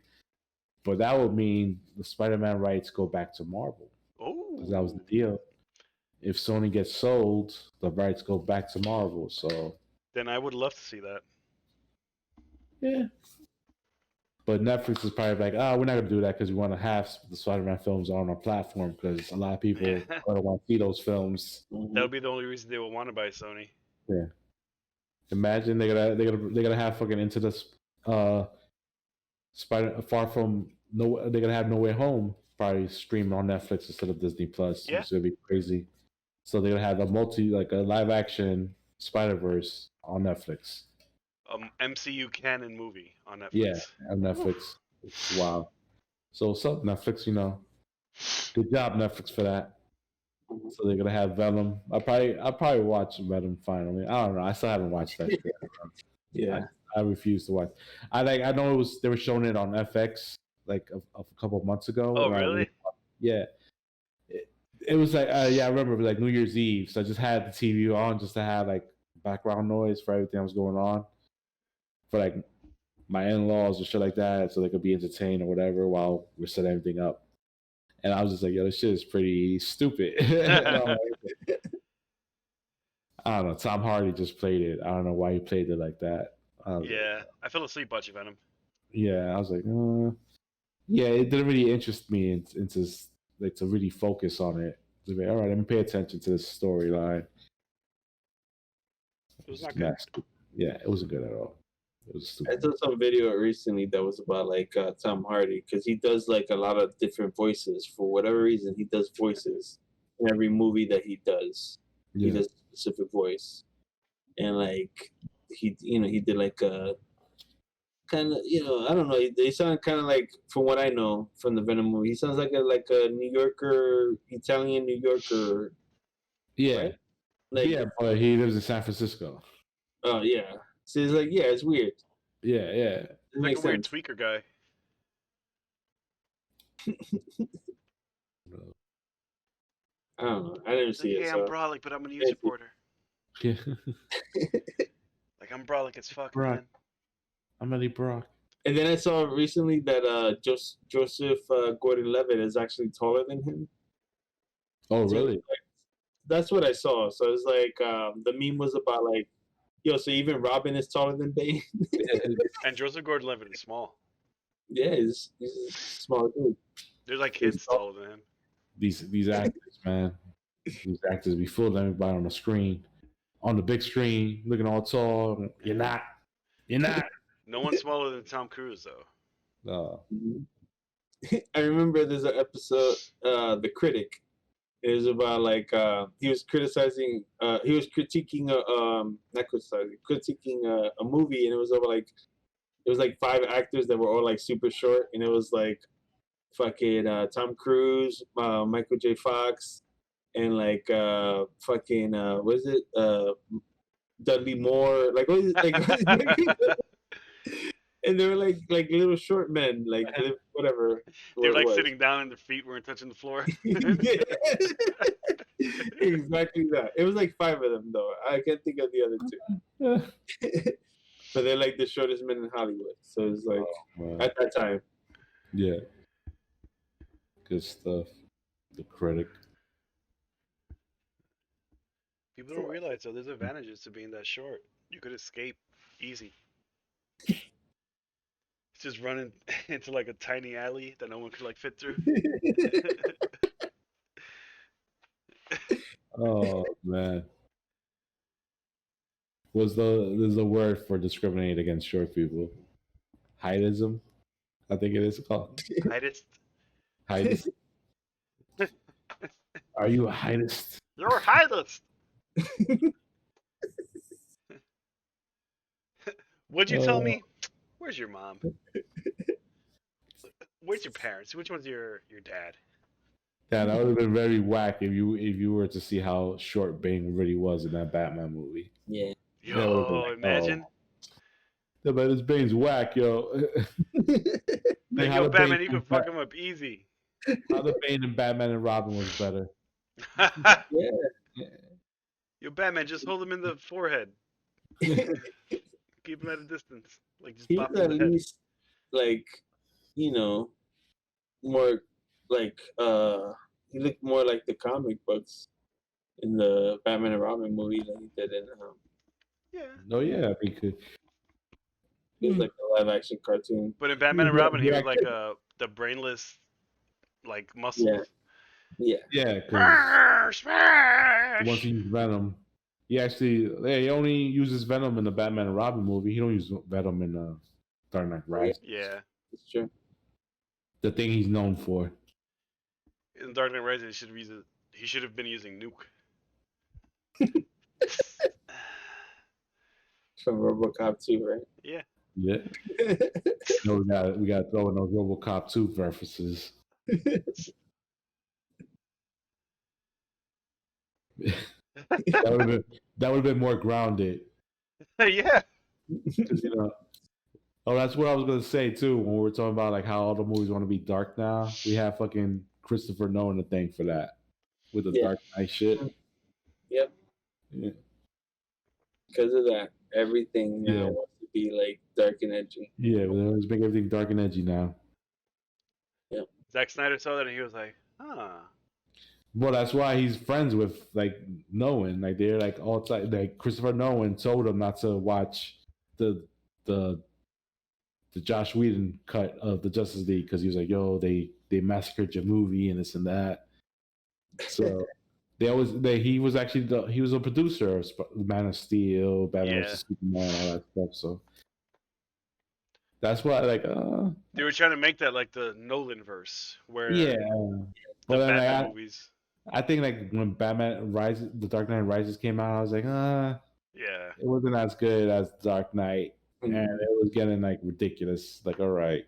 but that would mean the Spider-Man rights go back to Marvel. Oh, because that was the deal. If Sony gets sold, the rights go back to Marvel. So then I would love to see that. Yeah. But Netflix is probably like, we're not going to do that because we want to have the Spider-Man films on our platform because a lot of people don't want to see those films. That would be the only reason they would want to buy Sony. Yeah. Imagine they're gonna have fucking Into the Far From No. They're gonna have No Way Home probably streamed on Netflix instead of Disney Plus. Yeah. It's gonna be crazy. So they're gonna have a live action Spider-Verse on Netflix. MCU canon movie on Netflix. Yeah, on Netflix. Wow. So what's up, Netflix? Good job, Netflix, for that. So they're gonna have Venom. I'll probably watch Venom finally. I don't know. I still haven't watched that shit. Yeah. I refuse to watch. I know they were showing it on FX like a couple of months ago. Oh really? Yeah. It was like I remember it was like New Year's Eve, so I just had the TV on just to have like background noise for everything that was going on. For like my in-laws or shit like that, so they could be entertained or whatever while we're setting everything up. And I was just like, yo, this shit is pretty stupid. I don't know. Tom Hardy just played it. I don't know why he played it like that. I fell asleep watching Venom. Yeah, I was like, yeah, it didn't really interest me into like to really focus on it. To be, all right, let me pay attention to this storyline. It was not good. Yeah, it wasn't good at all. It was I stupid. saw some video recently that was about like Tom Hardy because he does like a lot of different voices for whatever reason. He does voices in every movie that he does. He Yeah. does a specific voice, and like he did like a kind of I don't know. They sound kind of like, from what I know from the Venom movie, he sounds like a New Yorker, Italian New Yorker, Yeah. right? Like, Yeah, but he lives in San Francisco. oh yeah. So it's like, yeah, it's weird. Yeah, yeah. It Like makes a weird sense. tweaker guy. I don't know. I didn't Like, see it. hey, So I'm brolic, but I'm a news reporter. Yeah. Like, I'm brolic as fuck, Brock. man. I'm Eddie Brock. And then I saw recently that Joseph Gordon-Levitt is actually taller than him. Oh, So, really? like, that's what I saw. So it's like the meme was about like, yo, so even Robin is taller than Bane. And Joseph Gordon-Levitt is small. Yeah, he's a small dude. There's like kids taller than him. These actors, man. These actors be fooling everybody on the screen. On the big screen, looking all tall. You're not. You're not. No one's smaller than Tom Cruise, though. I remember there's an episode, The Critic. It was about like he was criticizing, he was critiquing not criticizing, critiquing a movie, and it was over like it was like 5 actors that were all like super short, and it was like fucking Tom Cruise, Michael J. Fox, and like fucking what is it, Dudley Moore, like what is, like and they were like little short men, like whatever. They're like sitting down and their feet weren't touching the floor. Exactly that. It was like 5 of them though. I can't think of the other 2. But they're like the shortest men in Hollywood. So it's like at that time. Yeah. Good stuff. The Critic. People don't realize though, there's advantages to being that short. You could escape easy. Just running into like a tiny alley that no one could like fit through. Oh man. There's a word for discriminating against short people? Heightism? I think it is called. Heightist. Heightist? Are you a heightist? You're a heightist. What'd you tell me? Where's your mom? Where's your parents? Which one's your dad? Yeah, that would have been very whack if you were to see how short Bane really was in that Batman movie. Yeah. Yo, imagine. Yeah, but this Bane's whack, yo. Like, yo, Batman, you can fuck him up easy. How the Bane and Batman and Robin was better. Yeah. Yo, Batman, just hold him in the forehead. Keep him at a distance. Like, just He pop was him at in the head. least like, more like he looked more like the comic books in the Batman and Robin movie than he did in Yeah. No, yeah, he could. it was like a live action cartoon. But in Batman and Robin, he was like the brainless, like, muscle. Yeah. Yeah, because Smash! once he used Venom, he only uses Venom in the Batman and Robin movie. He don't use Venom in Dark Knight Rises. Yeah. It's true. The thing he's known for. In Dark Knight Rises, he should have been using Nuke. From RoboCop 2, right? Yeah. Yeah. No, we got to throw in those RoboCop 2 references. that would have been more grounded. Yeah. That's what I was gonna say too. When we're talking about like how all the movies want to be dark now, we have fucking Christopher Nolan to thank for that with the Dark Knight shit. Yep. Yeah. Because of that, everything now wants to be like dark and edgy. Yeah, but they always make everything dark and edgy now. Yep. Zack Snyder saw that and he was like, huh. Well, that's why he's friends with like Nolan. Like they're like all time. Like Christopher Nolan told him not to watch the Josh Whedon cut of the Justice League because he was like, "Yo, they massacred your movie and this and that." So he was a producer of Man of Steel, Batman vs Superman, all that stuff. So That's why, like, They were trying to make that like the Nolan verse, where yeah. the But then, Batman like, movies. I think like when Batman Rises, The Dark Knight Rises came out, I was like, Yeah. it wasn't as good as Dark Knight, Mhm. and it was getting like ridiculous. Like, all right,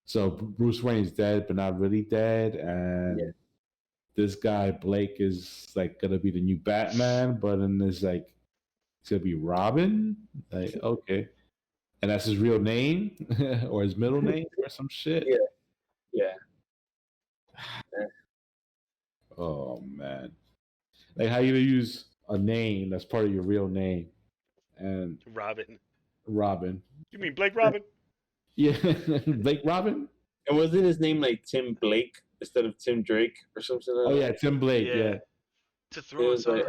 so Bruce Wayne is dead, but not really dead, and this guy Blake is like gonna be the new Batman, but then there's like it's gonna be Robin. Like, okay, and that's his real name or his middle name or some shit. Yeah. Oh man, like how you use a name that's part of your real name and Robin. You mean Blake Robin? Yeah, Blake Robin. And wasn't his name like Tim Blake instead of Tim Drake or something? Oh yeah, Tim Blake. Yeah. To throw us off.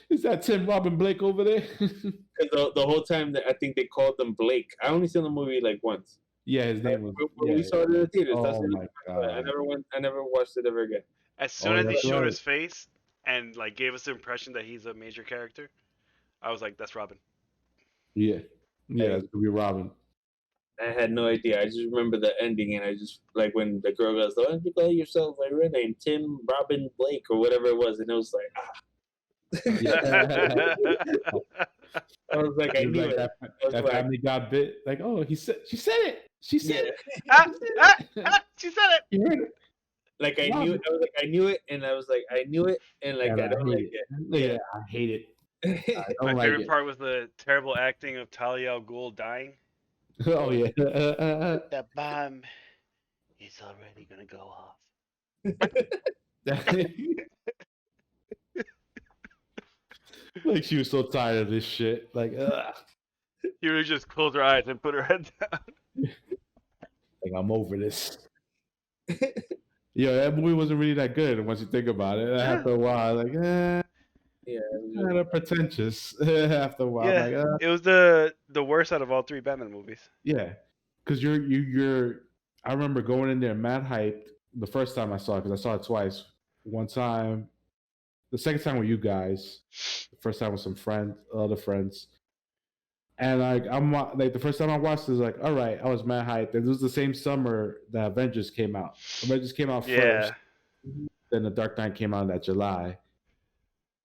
Is that Tim Robin Blake over there? The whole time that I think they called them Blake. I only seen the movie like once. Yeah, his name was. We saw it in the theaters. Oh my god! I never watched it ever again. As soon as he showed his face and like gave us the impression that he's a major character, I was like, "That's Robin." Yeah, it's gonna be Robin. I had no idea. I just remember the ending, and I just like when the girl goes, "Why don't you call yourself like your name, Tim Robin Blake or whatever it was?" And it was like, I was like, I knew it. That family got bit. Like, oh, she said it. She said it. She said it. You heard it. Like I knew it. I was like, I knew it, and I was like, I knew it, and like I don't like it. Yeah, I hate it. My favorite part was the terrible acting of Talia al Ghul dying. Oh yeah. The bomb is already gonna go off. Like she was so tired of this shit. Like, She would just close her eyes and put her head down. Like, I'm over this. Yo, that movie wasn't really that good once you think about it. After a while, like, kind of pretentious. After a while, like, it was the worst out of all three Batman movies. Yeah, because you're. I remember going in there mad hyped the first time I saw it because I saw it twice. One time, the second time with you guys. The first time with some other friends. And like I'm like the first time I watched it was like, all right, I was mad hyped. And it was the same summer that Avengers came out. Avengers came out first. Then the Dark Knight came out in that July.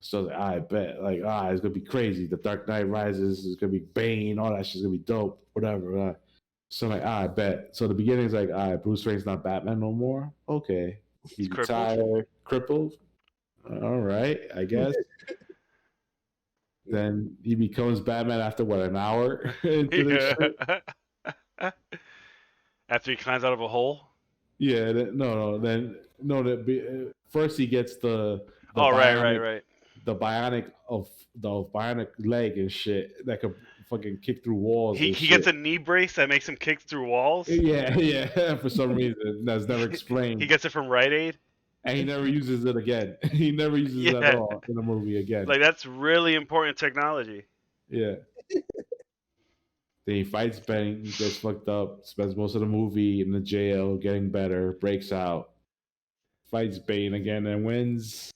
So I bet like it's gonna be crazy. The Dark Knight Rises is gonna be Bane, all that shit's gonna be dope, whatever. So I'm like, I bet. So the beginning is like, Bruce Wayne's not Batman no more. Okay. He's retired, crippled. All right, I guess. Then he becomes Batman after what, an hour into this shit? After he climbs out of a hole? Yeah, first he gets the right. The bionic leg and shit that could fucking kick through walls. He gets a knee brace that makes him kick through walls. Yeah. For some reason that's never explained. He gets it from Rite Aid. And he never uses it again. He never uses it at all in the movie again. Like, that's really important technology. Yeah. Then he fights Bane, gets fucked up, spends most of the movie in the jail, getting better, breaks out, fights Bane again and wins.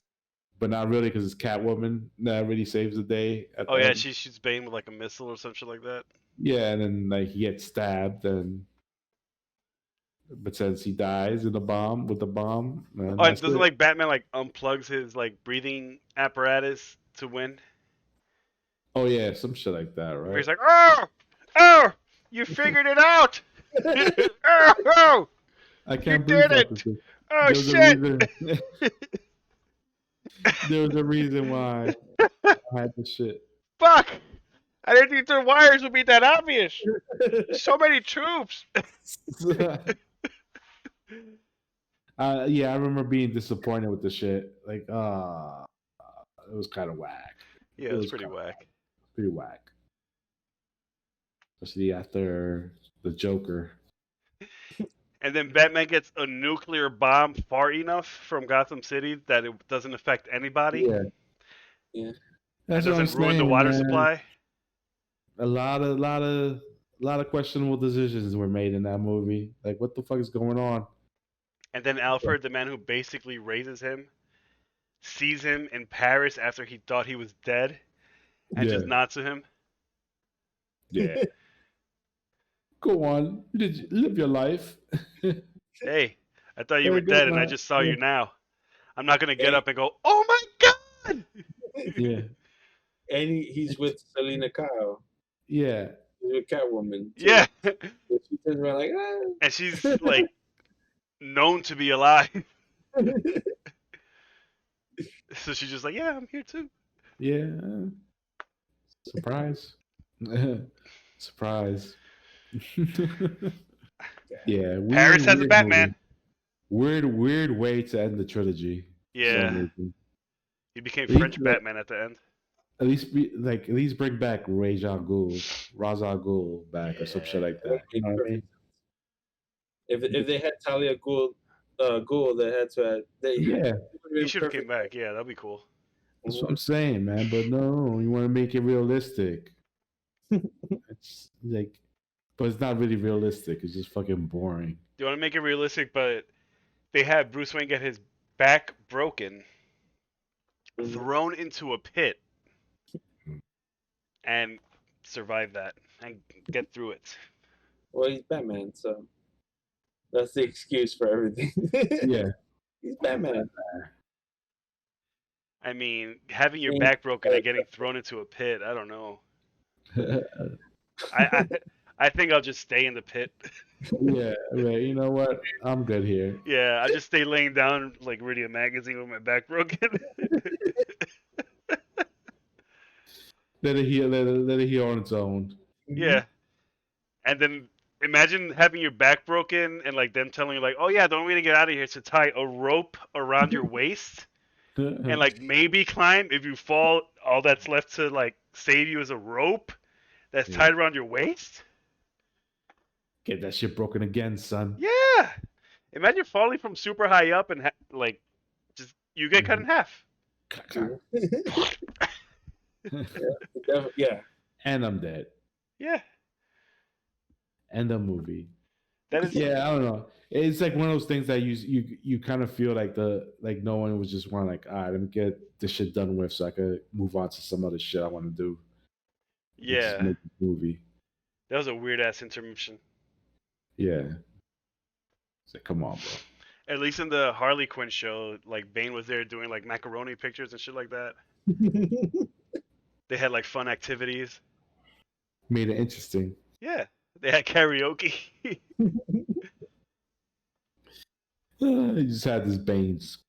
But not really, because it's Catwoman that really saves the day. She shoots Bane with like a missile or some shit like that. Yeah, and then like he gets stabbed and pretends he dies with the bomb. And doesn't like Batman like unplugs his like breathing apparatus to win? Oh yeah, some shit like that, right? Where he's like, oh, you figured it out. Oh, I can't believe it. Oh shit! There was a reason why I had the shit. Fuck! I didn't think the wires would be that obvious. So many troops. Yeah, I remember being disappointed with the shit. Like, it was kind of whack. Yeah, it was pretty whack. Pretty whack. Especially after the Joker. And then Batman gets a nuclear bomb far enough from Gotham City that it doesn't affect anybody. Yeah. That doesn't ruin the water supply. A lot of questionable decisions were made in that movie. Like, what the fuck is going on? And then Alfred, the man who basically raises him, sees him in Paris after he thought he was dead, and just nods to him. Yeah. Go on, live your life. Hey, I thought you Hey, were go dead, and I on. just saw you now. I'm not gonna get Hey. up and go, "Oh my God!" Yeah, And he's with Selena Kyle. yeah, He's with Catwoman too. Yeah, So she turns around like, and she's like known to be alive, so she's just like, "Yeah, I'm here too." yeah. Surprise. Surprise. Yeah, Paris has a weird Batman. movie. Weird way to end the trilogy. For some Yeah, reason. he became At least, French Batman at the end. at least bring back Ra's al Ghul back or some shit like that would that. You make know what I perfect mean? sense. If they had Talia Ghul, they had to have they Yeah, would have He been should have came perfect. back. Yeah, that'd be cool. that's what I'm saying, man. But no, you want to make it realistic. It's like, but it's not really realistic. It's just fucking boring. You want to make it realistic, but they had Bruce Wayne get his back broken, thrown into a pit, and survive that and get through it. Well, he's Batman, so that's the excuse for everything. Yeah. He's Batman. I mean, having your back broken and getting thrown into a pit, I don't know. I I think I'll just stay in the pit. Yeah, right. You know what? I'm good here. Yeah, I just stay laying down like reading a magazine with my back broken. Let it heal on its own. Yeah, and then imagine having your back broken and like them telling you like, oh yeah, the only way to get out of here is to tie a rope around your waist and like maybe climb. If you fall, all that's left to like save you is a rope that's tied around your waist. Get that shit broken again, son. Yeah, imagine falling from super high up and like just you get cut in half. Yeah. And I'm dead. Yeah, End the movie. that is. Yeah, I don't know. It's like one of those things that you kind of feel like no one was just want like, all right, let me get this shit done with so I could move on to some other shit I want to do. Just Yeah, make the movie. that was a weird ass intermission. Yeah. It's like, come on, bro. At least in the Harley Quinn show, like Bane was there doing like macaroni pictures and shit like that. They had like fun activities. Made it interesting. Yeah, they had karaoke. He just had this Baines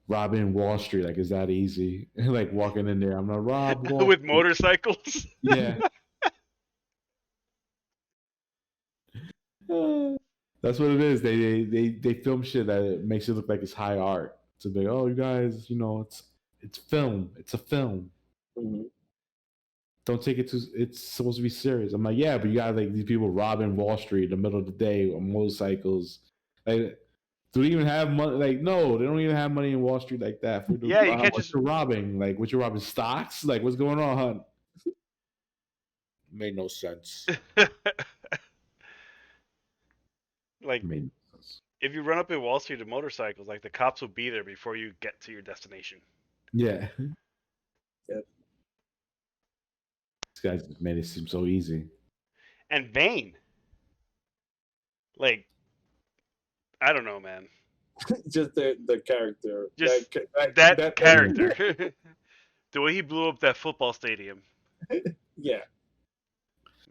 robbing Wall Street. Like, is that easy? Like walking in there, I'm gonna rob Wall With Street. motorcycles. Yeah. That's what it is. They film shit that it makes it look like it's high art. To be, oh, you guys, it's film. It's a film. Mm-hmm. Don't take it too. It's supposed to be serious. I'm like, yeah, but you got like these people robbing Wall Street in the middle of the day on motorcycles. Like, do they even have money? Like, no, they don't even have money in Wall Street like that. For Yeah, you can't what just you're robbing. Like, what you're robbing stocks? Like, what's going on, hun? Made no sense. like Made no sense. if you run up in Wall Street with motorcycles, like the cops will be there before you get to your destination. Yeah. Yep. This guy just made it seem so easy. And Bane, like, I don't know, man. Just the character. Just that character. The way he blew up that football stadium. Yeah.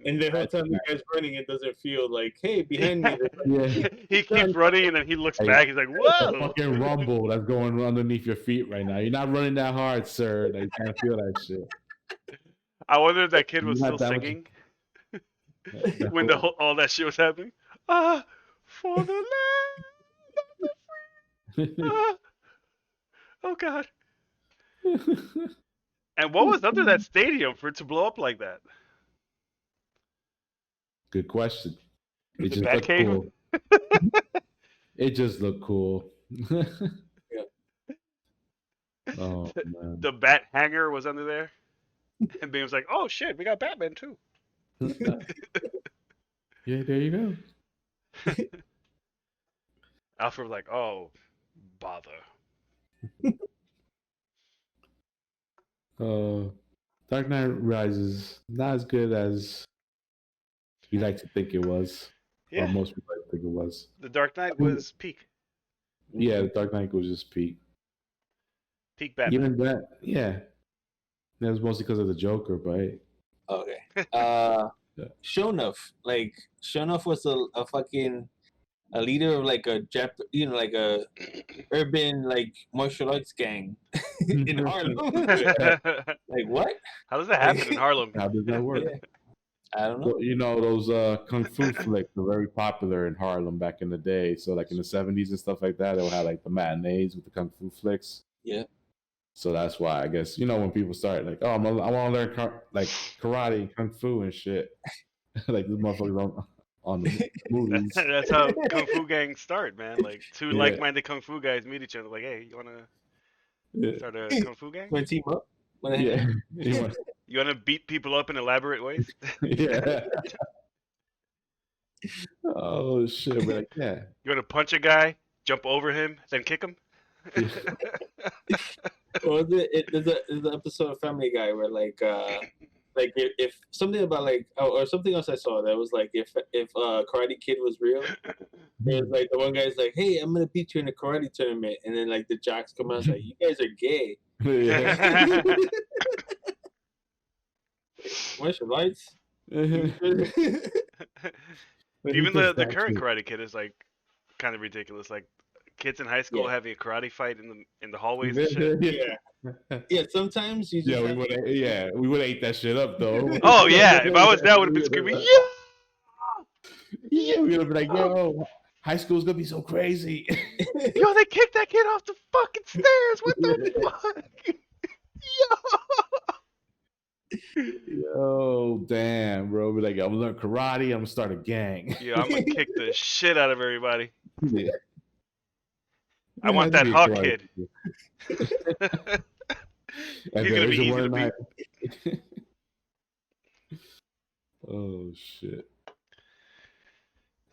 And the whole time the guy's running, it doesn't feel like, hey, behind me. Yeah. He keeps running and then he looks Hey, back. He's like, The whoa. fucking rumble that's going underneath your feet right now. You're not running that hard, sir. Like, you can't feel that shit. I wonder if that kid was Not still that much- singing That when all that shit was happening. Ah, for the land. Ah. Oh God. And what was under that stadium for it to blow up like that? Good question. It The just looked Batcave? cool. It just looked cool. Oh man. The bat hanger was under there. And Bane was like, oh shit, we got Batman too. Yeah, there you go. Alfred was like, oh, bother. Dark Knight Rises not as good as We like to think it was. Yeah. Or most people like to think it was. The Dark Knight was peak. Yeah, the Dark Knight was just peak. Peak Batman. Even that, yeah. That was mostly because of the Joker, but Okay. Shonuff. Like Shonuff was a fucking a leader of like a like a urban like martial arts gang in Harlem. Like what? How does that happen in Harlem? How does that work? Yeah. I don't know. So, you know, those kung fu flicks were very popular in Harlem back in the day. So like in the 70s and stuff like that, they would have like the matinees with the kung fu flicks. Yeah. So that's why I guess, you know, when people start like, oh, I want to learn like karate, kung fu and shit. Like this motherfuckers on the movies. That's how kung fu gangs start, man. Like two like-minded kung fu guys meet each other. Like, hey, you wanna start a kung fu gang? Want to team up? Yeah. You wanna beat people up in elaborate ways? Yeah. Oh shit! But like, yeah. You wanna punch a guy, jump over him, then kick him? Or there's an episode of Family Guy where like if something about like or something else I saw that was like if Karate Kid was real, there's like the one guy's like, hey, I'm gonna beat you in a karate tournament, and then like the jocks come out and like, you guys are gay. Yeah. Martial arts. Even the current Karate Kid is like kind of ridiculous. Like kids in high school having a karate fight in the hallways and shit. Yeah. Sometimes you just we would have ate that shit up though. Oh yeah, if I was there, I would have been screaming, yeah. Yeah, we would have been like, yo, high school's gonna be so crazy. Yo, they kicked that kid off the fucking stairs. What the fuck? Yo, damn, bro. Be like, I'm gonna learn karate. I'm gonna start a gang. Yeah, I'm gonna kick the shit out of everybody. Yeah. I want that Hawk kid. He's gonna be easy to beat. Oh shit!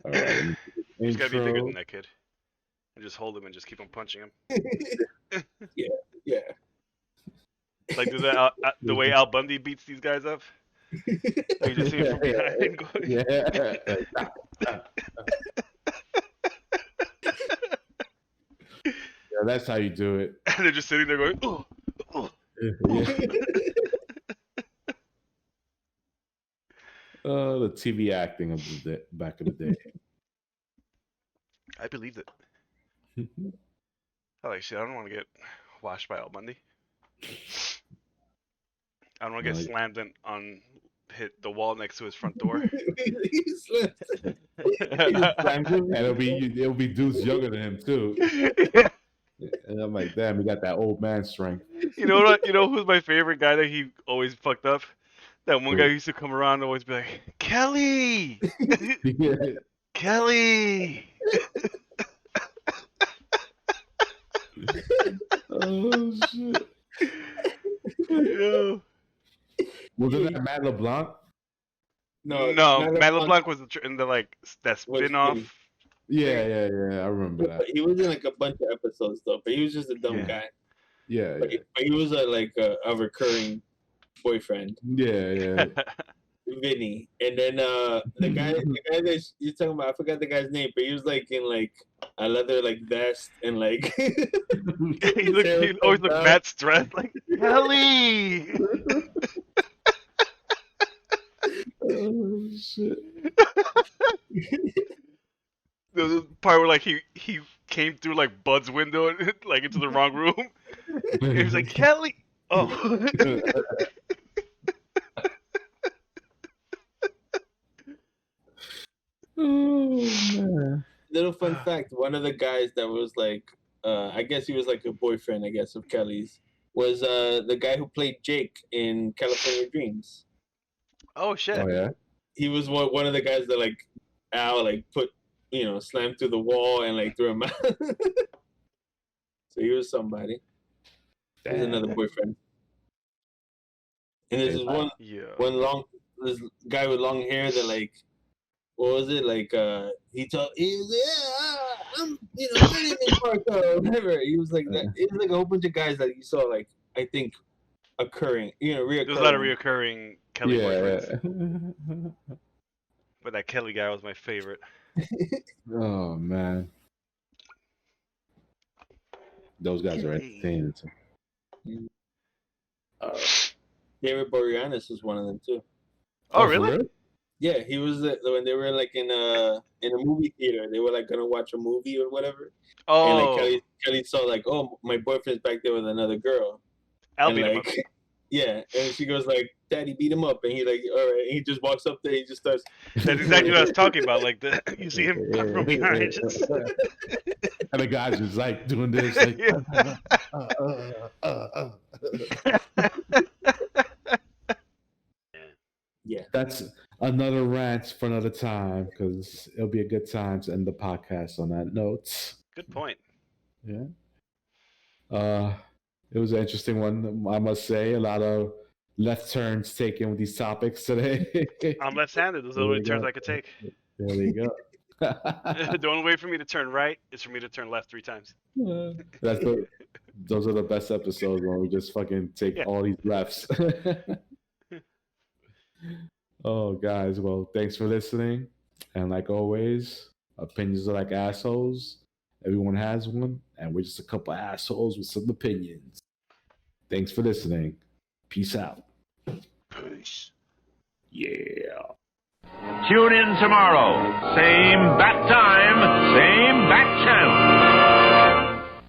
All right, he's gotta be bigger than that kid. And just hold him and just keep on punching him. Yeah. Like do that the way Al Bundy beats these guys up. Like you just see him from behind going. Yeah. Yeah, that's how you do it. And they're just sitting there going, oh, oh. The TV acting of back in the day. I believed it. I like shit. I don't want to get washed by Al Bundy. I don't want to get slammed on hit the wall next to his front door. And it'll be dudes younger than him too. And I'm like, damn, he got that old man strength. You know what? You know who's my favorite guy that he always fucked up? That one guy who used to come around and always be like, Kelly! Kelly! Oh, shit. Yeah. Wasn't that Matt LeBlanc? No, Matt LeBlanc was in the like that spin-off. Yeah, I remember that. He was in like a bunch of episodes though, but he was just a dumb guy. Yeah, but he was a recurring boyfriend. Yeah. Vinny, and then the guy that you're talking about, I forgot the guy's name, but he was like in like a leather like vest and like he always looked mad stressed, like Kelly. Oh shit. The part where like he came through like Bud's window like into the wrong room. He was like, Kelly. Oh. Oh man. Little fun fact: one of the guys that was like, I guess he was like a boyfriend, I guess, of Kelly's, was the guy who played Jake in California Dreams. Oh shit! Oh yeah. He was one of the guys that like Al like put, slammed through the wall and like threw him out. So he was somebody. There's another boyfriend. And there's this guy with long hair that like, what was it like? He was I'm my name is Marco, whatever. He was like that. It was like a whole bunch of guys that you saw like I think occurring, reoccurring. There's a lot of reoccurring Kelly boyfriends. But that Kelly guy was my favorite. Oh man, those guys are entertaining. David Boreanaz was one of them too. Oh really? Yeah, he was when they were like in a movie theater. They were like gonna watch a movie or whatever. Oh. And like Kelly saw like, oh, my boyfriend's back there with another girl. I'll beat him up. Yeah, and she goes like, "Daddy, beat him up," and he like, all right. And he just walks up there. He just starts. That's exactly what I was talking about. Like you see him from behind, just... and the guy's just like doing this. Like, Yeah, that's another rant for another time because it'll be a good time to end the podcast on that note. Good point. Yeah. It was an interesting one, I must say. A lot of left turns taken with these topics today. I'm left-handed. Those are the only turns I could take. There you go. The only way for me to turn right is for me to turn left 3 times. Those are the best episodes when we just fucking take all these lefts. Oh, guys. Well, thanks for listening. And like always, opinions are like assholes. Everyone has one. And we're just a couple assholes with some opinions. Thanks for listening. Peace out. Peace. Yeah. Tune in tomorrow. Same bat time, same bat channel.